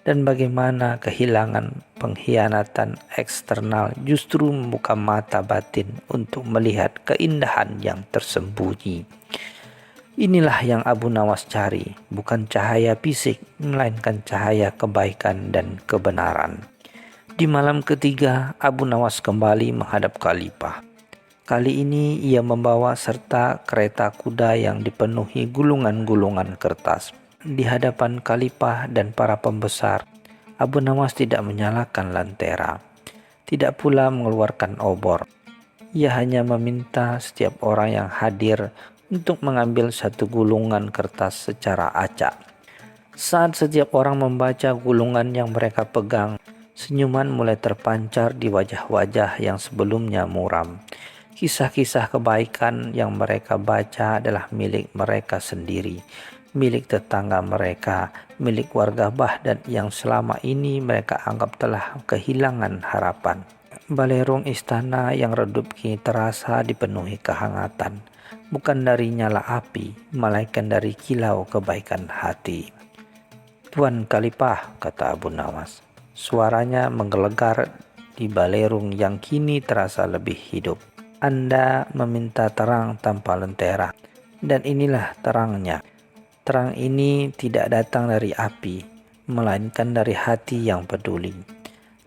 dan bagaimana kehilangan pengkhianatan eksternal justru membuka mata batin untuk melihat keindahan yang tersembunyi. Inilah yang Abu Nawas cari, bukan cahaya fisik, melainkan cahaya kebaikan dan kebenaran. Di malam ketiga, Abu Nawas kembali menghadap Khalifah. Kali ini ia membawa serta kereta kuda yang dipenuhi gulungan-gulungan kertas. Di hadapan Khalifah dan para pembesar, Abu Nawas tidak menyalakan lentera, tidak pula mengeluarkan obor. Ia hanya meminta setiap orang yang hadir untuk mengambil satu gulungan kertas secara acak. Saat setiap orang membaca gulungan yang mereka pegang, senyuman mulai terpancar di wajah-wajah yang sebelumnya muram. Kisah-kisah kebaikan yang mereka baca adalah milik mereka sendiri, milik tetangga mereka, milik warga Baghdad yang selama ini mereka anggap telah kehilangan harapan. Balerong istana yang redup kini terasa dipenuhi kehangatan, bukan dari nyala api, melainkan dari kilau kebaikan hati. "Tuan Khalifah," kata Abu Nawas. Suaranya menggelegar di balerong yang kini terasa lebih hidup. "Anda meminta terang tanpa lentera, dan inilah terangnya. Terang ini tidak datang dari api, melainkan dari hati yang peduli,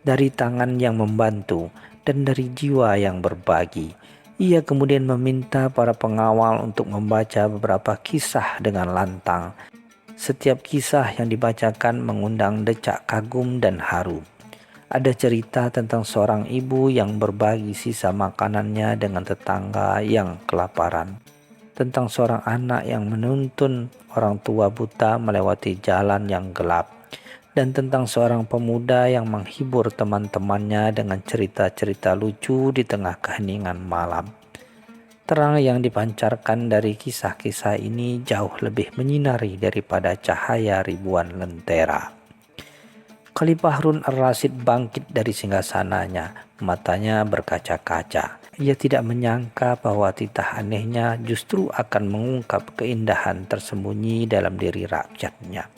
dari tangan yang membantu, dan dari jiwa yang berbagi. Ia kemudian meminta para pengawal untuk membaca beberapa kisah dengan lantang. Setiap kisah yang dibacakan mengundang decak kagum dan haru. Ada cerita tentang seorang ibu yang berbagi sisa makanannya dengan tetangga yang kelaparan. Tentang seorang anak yang menuntun orang tua buta melewati jalan yang gelap. Dan tentang seorang pemuda yang menghibur teman-temannya dengan cerita-cerita lucu di tengah keheningan malam. Terang yang dipancarkan dari kisah-kisah ini jauh lebih menyinari daripada cahaya ribuan lentera. Khalifah Harun ar-Rasyid bangkit dari singgasananya, matanya berkaca-kaca. Ia tidak menyangka bahwa titah anehnya justru akan mengungkap keindahan tersembunyi dalam diri rakyatnya.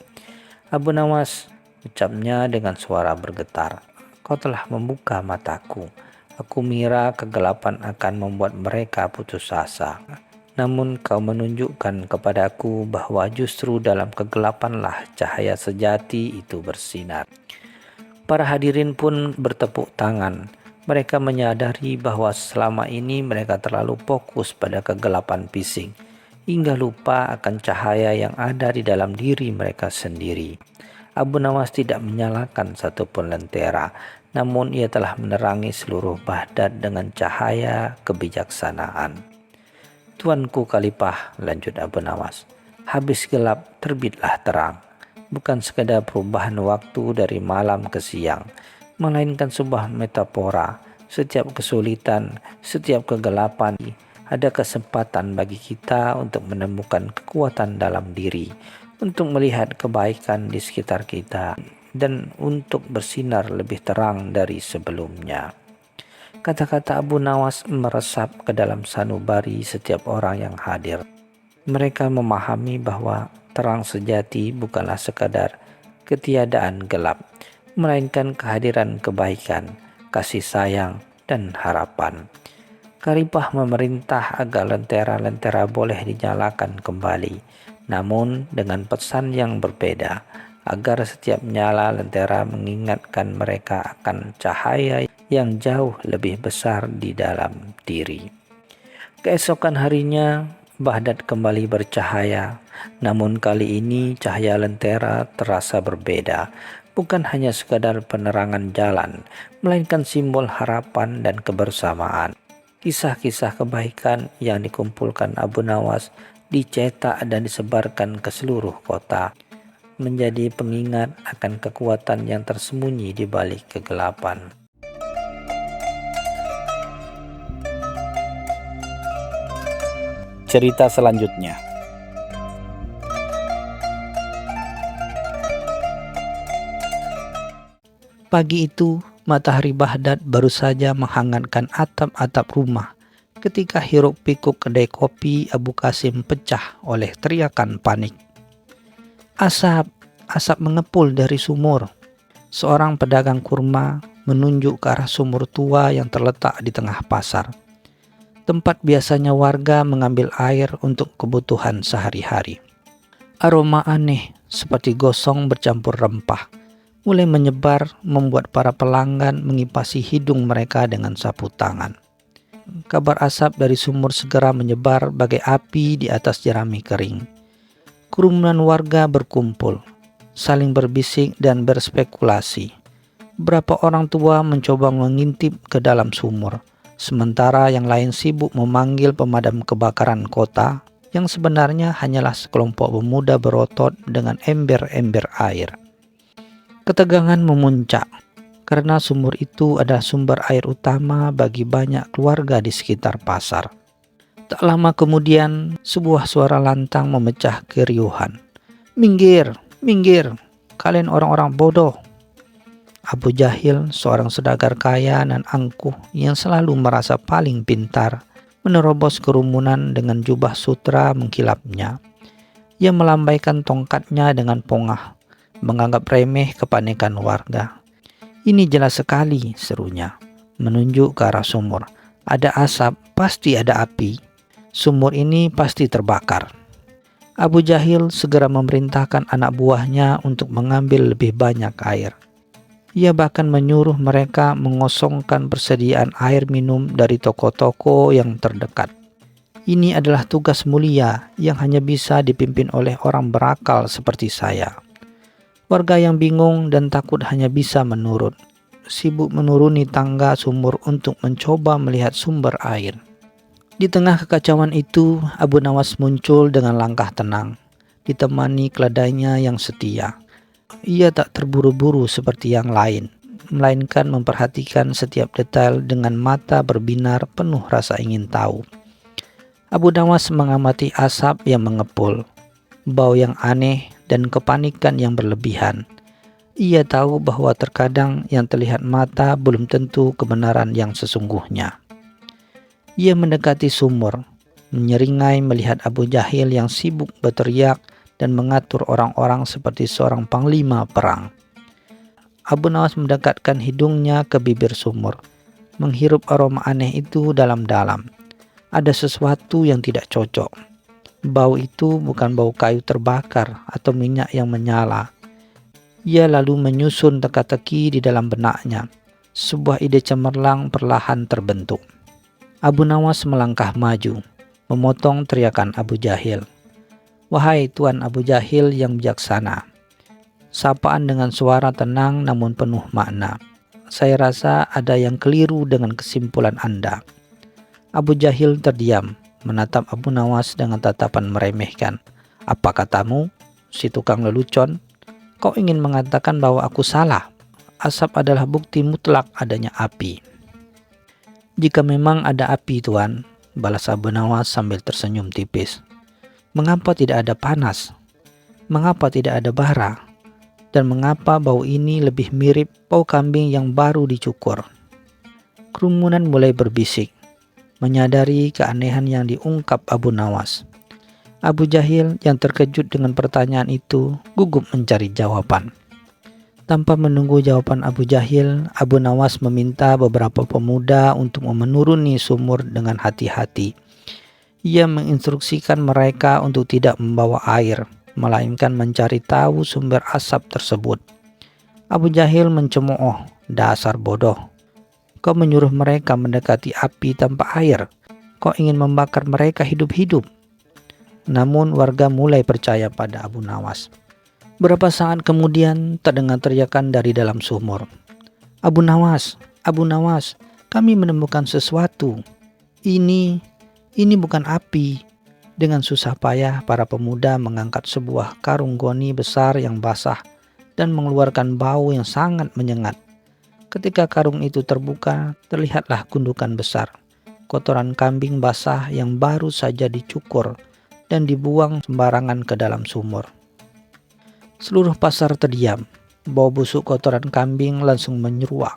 Abu Nawas, ucapnya dengan suara bergetar, kau telah membuka mataku. Aku mengira kegelapan akan membuat mereka putus asa. Namun kau menunjukkan kepadaku bahwa justru dalam kegelapanlah cahaya sejati itu bersinar. Para hadirin pun bertepuk tangan. Mereka menyadari bahwa selama ini mereka terlalu fokus pada kegelapan bising, hingga lupa akan cahaya yang ada di dalam diri mereka sendiri. Abu Nawas tidak menyalakan satupun lentera, namun ia telah menerangi seluruh Baghdad dengan cahaya kebijaksanaan. Tuanku Khalifah, lanjut Abu Nawas, habis gelap terbitlah terang. Bukan sekadar perubahan waktu dari malam ke siang, melainkan sebuah metafora. Setiap kesulitan, setiap kegelapan, ada kesempatan bagi kita untuk menemukan kekuatan dalam diri, untuk melihat kebaikan di sekitar kita, dan untuk bersinar lebih terang dari sebelumnya. Kata-kata Abu Nawas meresap ke dalam sanubari setiap orang yang hadir. Mereka memahami bahwa terang sejati bukanlah sekadar ketiadaan gelap, melainkan kehadiran kebaikan, kasih sayang, dan harapan. Khalifah memerintah agar lentera-lentera boleh dinyalakan kembali, namun dengan pesan yang berbeda, agar setiap nyala lentera mengingatkan mereka akan cahaya yang jauh lebih besar di dalam diri. Keesokan harinya, Baghdad kembali bercahaya, namun kali ini cahaya lentera terasa berbeda. Bukan hanya sekadar penerangan jalan, melainkan simbol harapan dan kebersamaan. Kisah-kisah kebaikan yang dikumpulkan Abu Nawas dicetak dan disebarkan ke seluruh kota, menjadi pengingat akan kekuatan yang tersembunyi di balik kegelapan. Cerita selanjutnya. Pagi itu, matahari Baghdad baru saja menghangatkan atap-atap rumah ketika hiruk-pikuk kedai kopi Abu Qasim pecah oleh teriakan panik. Asap mengepul dari sumur. Seorang pedagang kurma menunjuk ke arah sumur tua yang terletak di tengah pasar, tempat biasanya warga mengambil air untuk kebutuhan sehari-hari. Aroma aneh seperti gosong bercampur rempah mulai menyebar, membuat para pelanggan mengipasi hidung mereka dengan sapu tangan. Kabar asap dari sumur segera menyebar bagai api di atas jerami kering. Kerumunan warga berkumpul, saling berbisik dan berspekulasi. Beberapa orang tua mencoba mengintip ke dalam sumur, sementara yang lain sibuk memanggil pemadam kebakaran kota yang sebenarnya hanyalah sekelompok pemuda berotot dengan ember-ember air. Ketegangan memuncak karena sumur itu adalah sumber air utama bagi banyak keluarga di sekitar pasar. Tak lama kemudian, sebuah suara lantang memecah keriuhan. "Minggir, minggir, kalian orang-orang bodoh!" Abu Jahil, seorang saudagar kaya dan angkuh yang selalu merasa paling pintar, menerobos kerumunan dengan jubah sutra mengkilapnya. Ia melambaikan tongkatnya dengan pongah, menganggap remeh kepanikan warga. "Ini jelas sekali," serunya, menunjuk ke arah sumur. "Ada asap, pasti ada api. Sumur ini pasti terbakar." Abu Jahil segera memerintahkan anak buahnya untuk mengambil lebih banyak air. Ia bahkan menyuruh mereka mengosongkan persediaan air minum dari toko-toko yang terdekat. Ini adalah tugas mulia yang hanya bisa dipimpin oleh orang berakal seperti saya. Warga yang bingung dan takut hanya bisa menurut, sibuk menuruni tangga sumur untuk mencoba melihat sumber air. Di tengah kekacauan itu, Abu Nawas muncul dengan langkah tenang, ditemani keledainya yang setia. Ia tak terburu-buru seperti yang lain, melainkan memperhatikan setiap detail dengan mata berbinar penuh rasa ingin tahu. Abu Nawas mengamati asap yang mengepul, bau yang aneh, dan kepanikan yang berlebihan. Ia tahu bahwa terkadang yang terlihat mata belum tentu kebenaran yang sesungguhnya. Ia mendekati sumur, menyeringai melihat Abu Jahil yang sibuk berteriak dan mengatur orang-orang seperti seorang panglima perang. Abu Nawas mendekatkan hidungnya ke bibir sumur, menghirup aroma aneh itu dalam-dalam. Ada sesuatu yang tidak cocok. Bau itu bukan bau kayu terbakar atau minyak yang menyala. Ia lalu menyusun teka-teki di dalam benaknya. Sebuah ide cemerlang perlahan terbentuk. Abu Nawas melangkah maju, memotong teriakan Abu Jahil. "Wahai Tuan Abu Jahil yang bijaksana." Sapaan dengan suara tenang namun penuh makna. "Saya rasa ada yang keliru dengan kesimpulan Anda." Abu Jahil terdiam, menatap Abu Nawas dengan tatapan meremehkan. "Apa katamu, si tukang lelucon? Kau ingin mengatakan bahwa aku salah? Asap adalah bukti mutlak adanya api." "Jika memang ada api, Tuan," balas Abu Nawas sambil tersenyum tipis, "mengapa tidak ada panas? Mengapa tidak ada bara? Dan mengapa bau ini lebih mirip bau kambing yang baru dicukur?" Kerumunan mulai berbisik, menyadari keanehan yang diungkap Abu Nawas. Abu Jahil yang terkejut dengan pertanyaan itu gugup mencari jawaban. Tanpa menunggu jawaban Abu Jahil, Abu Nawas meminta beberapa pemuda untuk menuruni sumur dengan hati-hati. Ia menginstruksikan mereka untuk tidak membawa air, melainkan mencari tahu sumber asap tersebut. Abu Jahil mencemooh, "Dasar bodoh. Kau menyuruh mereka mendekati api tanpa air. Kau ingin membakar mereka hidup-hidup." Namun warga mulai percaya pada Abu Nawas. Berapa saat kemudian terdengar teriakan dari dalam sumur. "Abu Nawas, Abu Nawas, kami menemukan sesuatu. Ini bukan api." Dengan susah payah para pemuda mengangkat sebuah karung goni besar yang basah dan mengeluarkan bau yang sangat menyengat. Ketika karung itu terbuka, terlihatlah gundukan besar, kotoran kambing basah yang baru saja dicukur dan dibuang sembarangan ke dalam sumur. Seluruh pasar terdiam. Bau busuk kotoran kambing langsung menyeruak,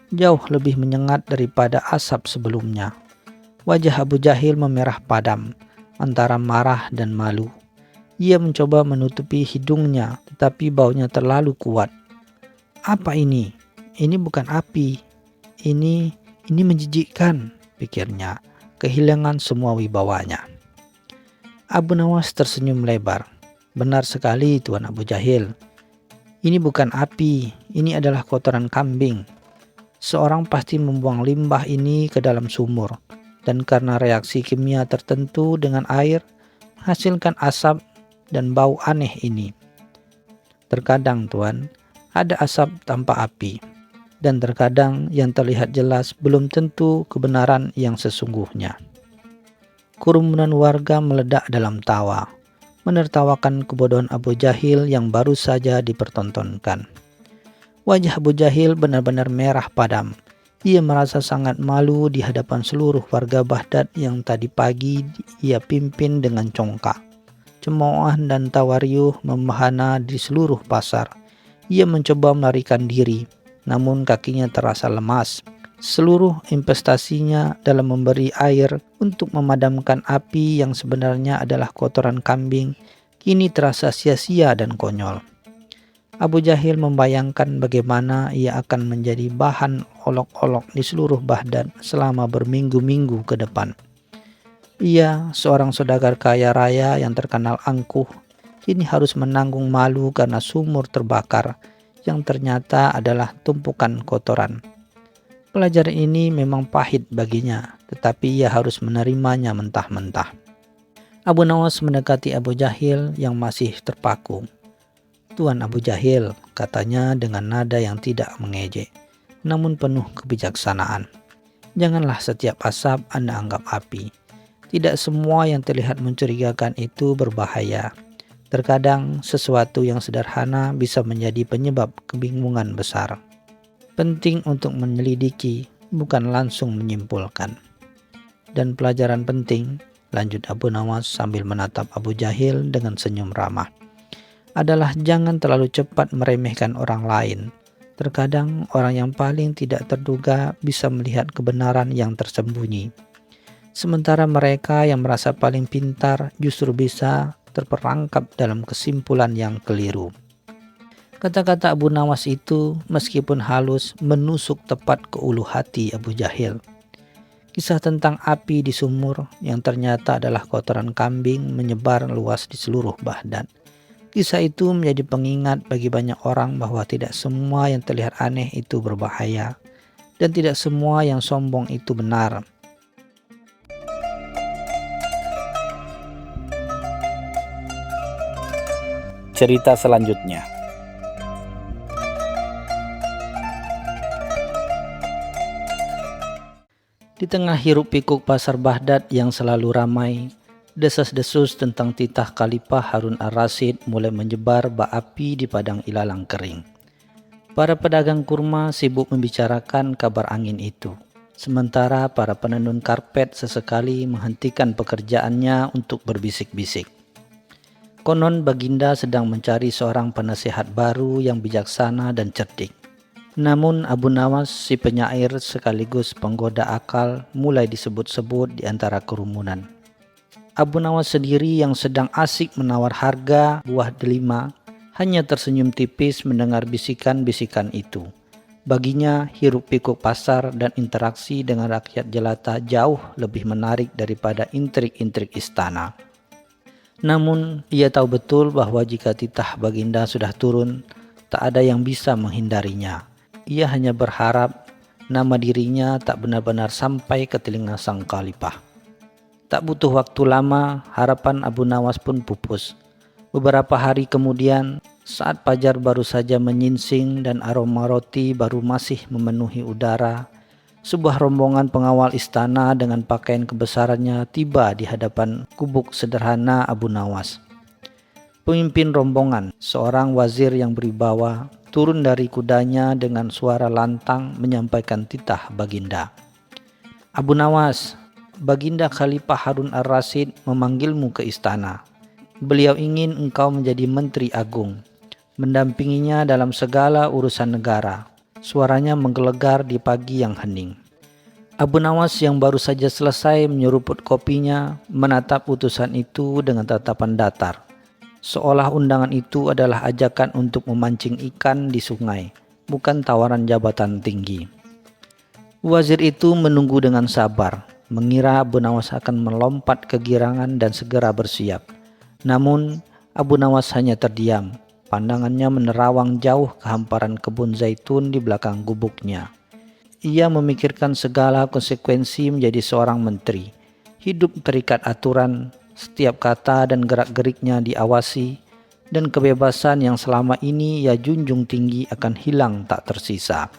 jauh lebih menyengat daripada asap sebelumnya. Wajah Abu Jahil memerah padam, antara marah dan malu. Ia mencoba menutupi hidungnya, tetapi baunya terlalu kuat. "Apa ini? Ini bukan api. Ini menjijikkan," pikirnya, kehilangan semua wibawanya. Abu Nawas tersenyum lebar. "Benar sekali, Tuan Abu Jahil. Ini bukan api, ini adalah kotoran kambing. Seorang pasti membuang limbah ini ke dalam sumur, dan karena reaksi kimia tertentu dengan air, hasilkan asap dan bau aneh ini. Terkadang, Tuan, ada asap tanpa api. Dan terkadang yang terlihat jelas belum tentu kebenaran yang sesungguhnya." Kerumunan warga meledak dalam tawa, menertawakan kebodohan Abu Jahil yang baru saja dipertontonkan. Wajah Abu Jahil benar-benar merah padam. Ia merasa sangat malu di hadapan seluruh warga Baghdad yang tadi pagi ia pimpin dengan congkak. Cemoohan dan tawariuh membahana di seluruh pasar. Ia mencoba melarikan diri, namun kakinya terasa lemas. Seluruh investasinya dalam memberi air untuk memadamkan api yang sebenarnya adalah kotoran kambing kini terasa sia-sia dan konyol. Abu Jahil membayangkan bagaimana ia akan menjadi bahan olok-olok di seluruh Baghdad selama berminggu-minggu ke depan. Ia, seorang saudagar kaya raya yang terkenal angkuh, kini harus menanggung malu karena sumur terbakar yang ternyata adalah tumpukan kotoran. Pelajaran ini memang pahit baginya, tetapi ia harus menerimanya mentah-mentah. Abu Nawas mendekati Abu Jahil yang masih terpaku. "Tuan Abu Jahil," katanya dengan nada yang tidak mengejek, namun penuh kebijaksanaan. "Janganlah setiap asap Anda anggap api. Tidak semua yang terlihat mencurigakan itu berbahaya. Terkadang sesuatu yang sederhana bisa menjadi penyebab kebingungan besar. Penting untuk menyelidiki, bukan langsung menyimpulkan. Dan pelajaran penting," lanjut Abu Nawas sambil menatap Abu Jahil dengan senyum ramah, "adalah jangan terlalu cepat meremehkan orang lain. Terkadang orang yang paling tidak terduga bisa melihat kebenaran yang tersembunyi. Sementara mereka yang merasa paling pintar justru bisa terperangkap dalam kesimpulan yang keliru." Kata-kata Abu Nawas itu meskipun halus menusuk tepat ke ulu hati Abu Jahil. Kisah tentang api di sumur yang ternyata adalah kotoran kambing menyebar luas di seluruh Baghdad. Kisah itu menjadi pengingat bagi banyak orang bahwa tidak semua yang terlihat aneh itu berbahaya, dan tidak semua yang sombong itu benar. Cerita selanjutnya. Di tengah hiruk pikuk pasar Baghdad yang selalu ramai, desas-desus tentang titah Khalifah Harun ar-Rasyid mulai menyebar bak api di padang ilalang kering. Para pedagang kurma sibuk membicarakan kabar angin itu, sementara para penenun karpet sesekali menghentikan pekerjaannya untuk berbisik-bisik. Konon Baginda sedang mencari seorang penasehat baru yang bijaksana dan cerdik. Namun Abu Nawas, si penyair sekaligus penggoda akal, mulai disebut-sebut di antara kerumunan. Abu Nawas sendiri yang sedang asik menawar harga buah delima hanya tersenyum tipis mendengar bisikan-bisikan itu. Baginya hiruk pikuk pasar dan interaksi dengan rakyat jelata jauh lebih menarik daripada intrik-intrik istana. Namun ia tahu betul bahwa jika titah Baginda sudah turun, tak ada yang bisa menghindarinya. Ia hanya berharap nama dirinya tak benar-benar sampai ke telinga sang khalifah. Tak butuh waktu lama, harapan Abu Nawas pun pupus. Beberapa hari kemudian, saat fajar baru saja menyingsing dan aroma roti baru masih memenuhi udara, sebuah rombongan pengawal istana dengan pakaian kebesarannya tiba di hadapan gubuk sederhana Abu Nawas. Pemimpin rombongan, seorang wazir yang berwibawa, turun dari kudanya dengan suara lantang menyampaikan titah Baginda. "Abu Nawas, Baginda Khalifah Harun ar-Rasyid memanggilmu ke istana. Beliau ingin engkau menjadi menteri agung, mendampinginya dalam segala urusan negara." Suaranya menggelegar di pagi yang hening. Abu Nawas yang baru saja selesai menyeruput kopinya menatap utusan itu dengan tatapan datar, seolah undangan itu adalah ajakan untuk memancing ikan di sungai, bukan tawaran jabatan tinggi. Wazir itu menunggu dengan sabar, mengira Abu Nawas akan melompat kegirangan dan segera bersiap. Namun Abu Nawas hanya terdiam. Pandangannya menerawang jauh ke hamparan kebun zaitun di belakang gubuknya. Ia memikirkan segala konsekuensi menjadi seorang menteri. Hidup terikat aturan, setiap kata dan gerak-geriknya diawasi, dan kebebasan yang selama ini ia junjung tinggi akan hilang tak tersisa.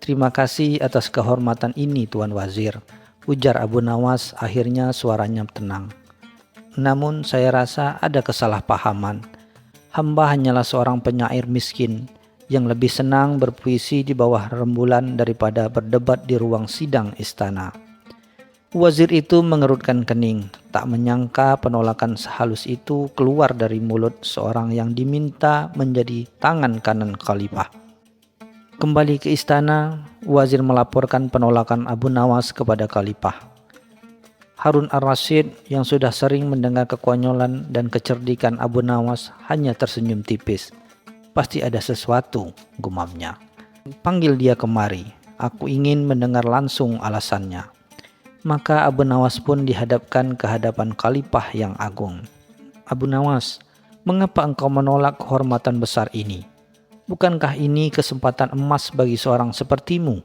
"Terima kasih atas kehormatan ini, Tuan Wazir," ujar Abu Nawas, akhirnya suaranya tenang. "Namun saya rasa ada kesalahpahaman. Hamba hanyalah seorang penyair miskin yang lebih senang berpuisi di bawah rembulan daripada berdebat di ruang sidang istana." Wazir itu mengerutkan kening, tak menyangka penolakan sehalus itu keluar dari mulut seorang yang diminta menjadi tangan kanan khalifah. Kembali ke istana, wazir melaporkan penolakan Abu Nawas kepada khalifah. Harun ar-Rasyid yang sudah sering mendengar kekonyolan dan kecerdikan Abu Nawas hanya tersenyum tipis. "Pasti ada sesuatu," gumamnya. "Panggil dia kemari, aku ingin mendengar langsung alasannya." Maka Abu Nawas pun dihadapkan ke hadapan Khalifah yang agung. Abu Nawas, mengapa engkau menolak kehormatan besar ini? Bukankah ini kesempatan emas bagi seorang sepertimu?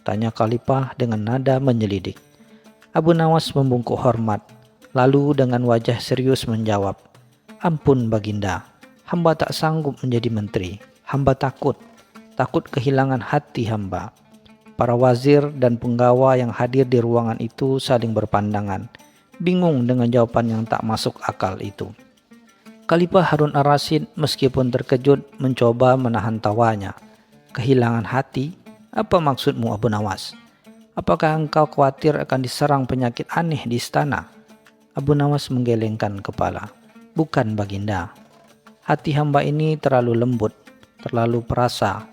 Tanya Khalifah dengan nada menyelidik. Abu Nawas membungkuk hormat, lalu dengan wajah serius menjawab, "Ampun Baginda, hamba tak sanggup menjadi menteri. Hamba takut kehilangan hati hamba." Para wazir dan penggawa yang hadir di ruangan itu saling berpandangan, bingung dengan jawaban yang tak masuk akal itu. Khalifah Harun ar-Rasyid meskipun terkejut mencoba menahan tawanya. "Kehilangan hati? Apa maksudmu Abu Nawas? Apakah engkau khawatir akan diserang penyakit aneh di istana?" Abu Nawas menggelengkan kepala. "Bukan Baginda. Hati hamba ini terlalu lembut, terlalu perasa.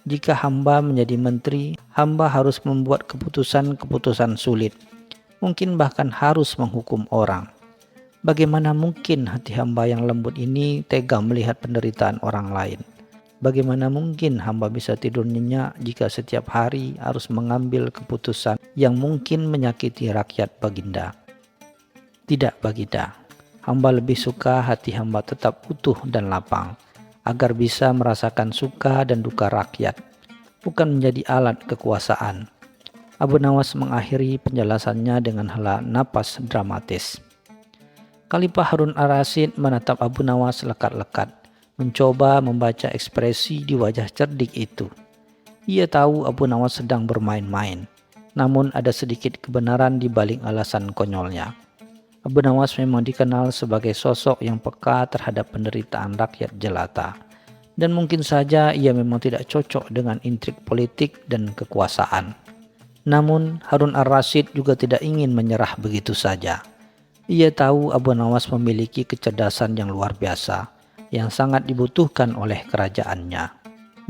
Jika hamba menjadi menteri, hamba harus membuat keputusan-keputusan sulit. Mungkin bahkan harus menghukum orang. Bagaimana mungkin hati hamba yang lembut ini tega melihat penderitaan orang lain? Bagaimana mungkin hamba bisa tidur nyenyak jika setiap hari harus mengambil keputusan yang mungkin menyakiti rakyat Baginda? Tidak Baginda, hamba lebih suka hati hamba tetap utuh dan lapang, agar bisa merasakan suka dan duka rakyat, bukan menjadi alat kekuasaan." Abu Nawas mengakhiri penjelasannya dengan hela napas dramatis. Khalifah Harun ar-Rasyid menatap Abu Nawas lekat-lekat, mencoba membaca ekspresi di wajah cerdik itu. Ia tahu Abu Nawas sedang bermain-main, namun ada sedikit kebenaran di balik alasan konyolnya. Abu Nawas memang dikenal sebagai sosok yang peka terhadap penderitaan rakyat jelata, dan mungkin saja ia memang tidak cocok dengan intrik politik dan kekuasaan. Namun Harun ar-Rasyid juga tidak ingin menyerah begitu saja. Ia tahu Abu Nawas memiliki kecerdasan yang luar biasa, yang sangat dibutuhkan oleh kerajaannya.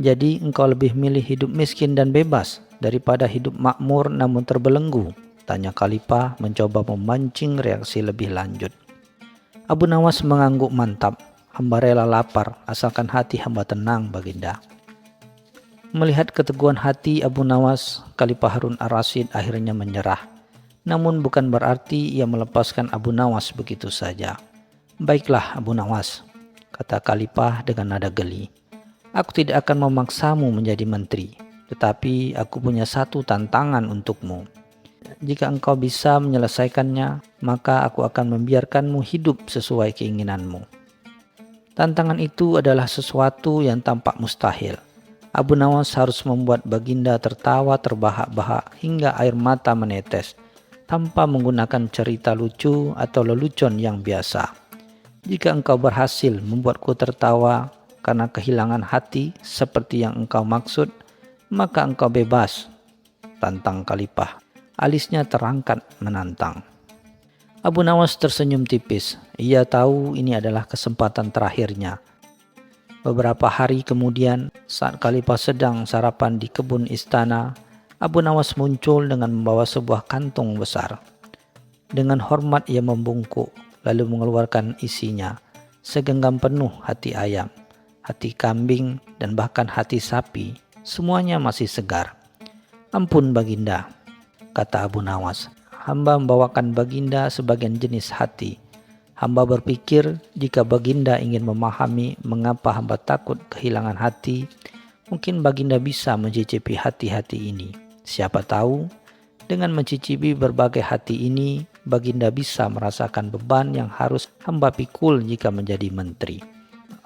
"Jadi engkau lebih milih hidup miskin dan bebas daripada hidup makmur namun terbelenggu?" tanya Khalifah mencoba memancing reaksi lebih lanjut. Abu Nawas mengangguk mantap. "Hamba rela lapar asalkan hati hamba tenang Baginda." Melihat keteguhan hati Abu Nawas, Khalifah Harun ar-Rasyid akhirnya menyerah. Namun bukan berarti ia melepaskan Abu Nawas begitu saja. "Baiklah Abu Nawas," kata Khalifah dengan nada geli. "Aku tidak akan memaksamu menjadi menteri, tetapi aku punya satu tantangan untukmu. Jika engkau bisa menyelesaikannya, maka aku akan membiarkanmu hidup sesuai keinginanmu." Tantangan itu adalah sesuatu yang tampak mustahil. Abu Nawas harus membuat Baginda tertawa terbahak-bahak hingga air mata menetes, tanpa menggunakan cerita lucu atau lelucon yang biasa. "Jika engkau berhasil membuatku tertawa karena kehilangan hati seperti yang engkau maksud, maka engkau bebas," tantang Khalifah. Alisnya terangkat menantang. Abu Nawas tersenyum tipis. Ia tahu ini adalah kesempatan terakhirnya. Beberapa hari kemudian, saat Khalifah sedang sarapan di kebun istana, Abu Nawas muncul dengan membawa sebuah kantung besar. Dengan hormat ia membungkuk, lalu mengeluarkan isinya. Segenggam penuh hati ayam, hati kambing, dan bahkan hati sapi. Semuanya masih segar. "Ampun Baginda," kata Abu Nawas, "hamba membawakan Baginda sebagian jenis hati. Hamba berpikir jika Baginda ingin memahami mengapa hamba takut kehilangan hati, mungkin Baginda bisa mencicipi hati-hati ini. Siapa tahu, dengan mencicipi berbagai hati ini, Baginda bisa merasakan beban yang harus hamba pikul jika menjadi menteri."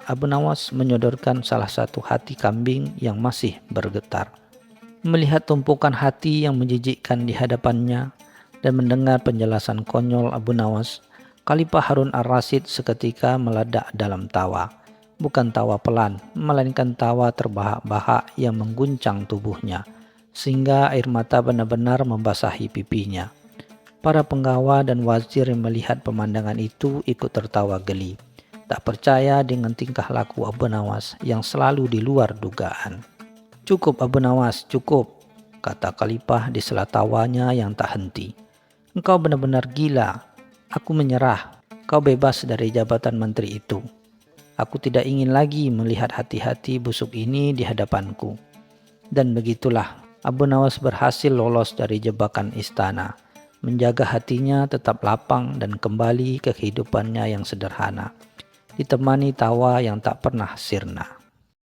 Abu Nawas menyodorkan salah satu hati kambing yang masih bergetar. Melihat tumpukan hati yang menjijikkan di hadapannya dan mendengar penjelasan konyol Abu Nawas, Khalifah Harun ar-Rasyid seketika meledak dalam tawa. Bukan tawa pelan, melainkan tawa terbahak-bahak yang mengguncang tubuhnya, sehingga air mata benar-benar membasahi pipinya. Para penggawa dan wazir yang melihat pemandangan itu ikut tertawa geli, tak percaya dengan tingkah laku Abu Nawas yang selalu di luar dugaan. "Cukup Abu Nawas, cukup," kata Khalifah di sela tawanya yang tak henti. "Engkau benar-benar gila. Aku menyerah. Kau bebas dari jabatan menteri itu. Aku tidak ingin lagi melihat hati-hati busuk ini di hadapanku." Dan begitulah Abu Nawas berhasil lolos dari jebakan istana. menjaga hatinya tetap lapang dan kembali ke kehidupannya yang sederhana, ditemani tawa yang tak pernah sirna.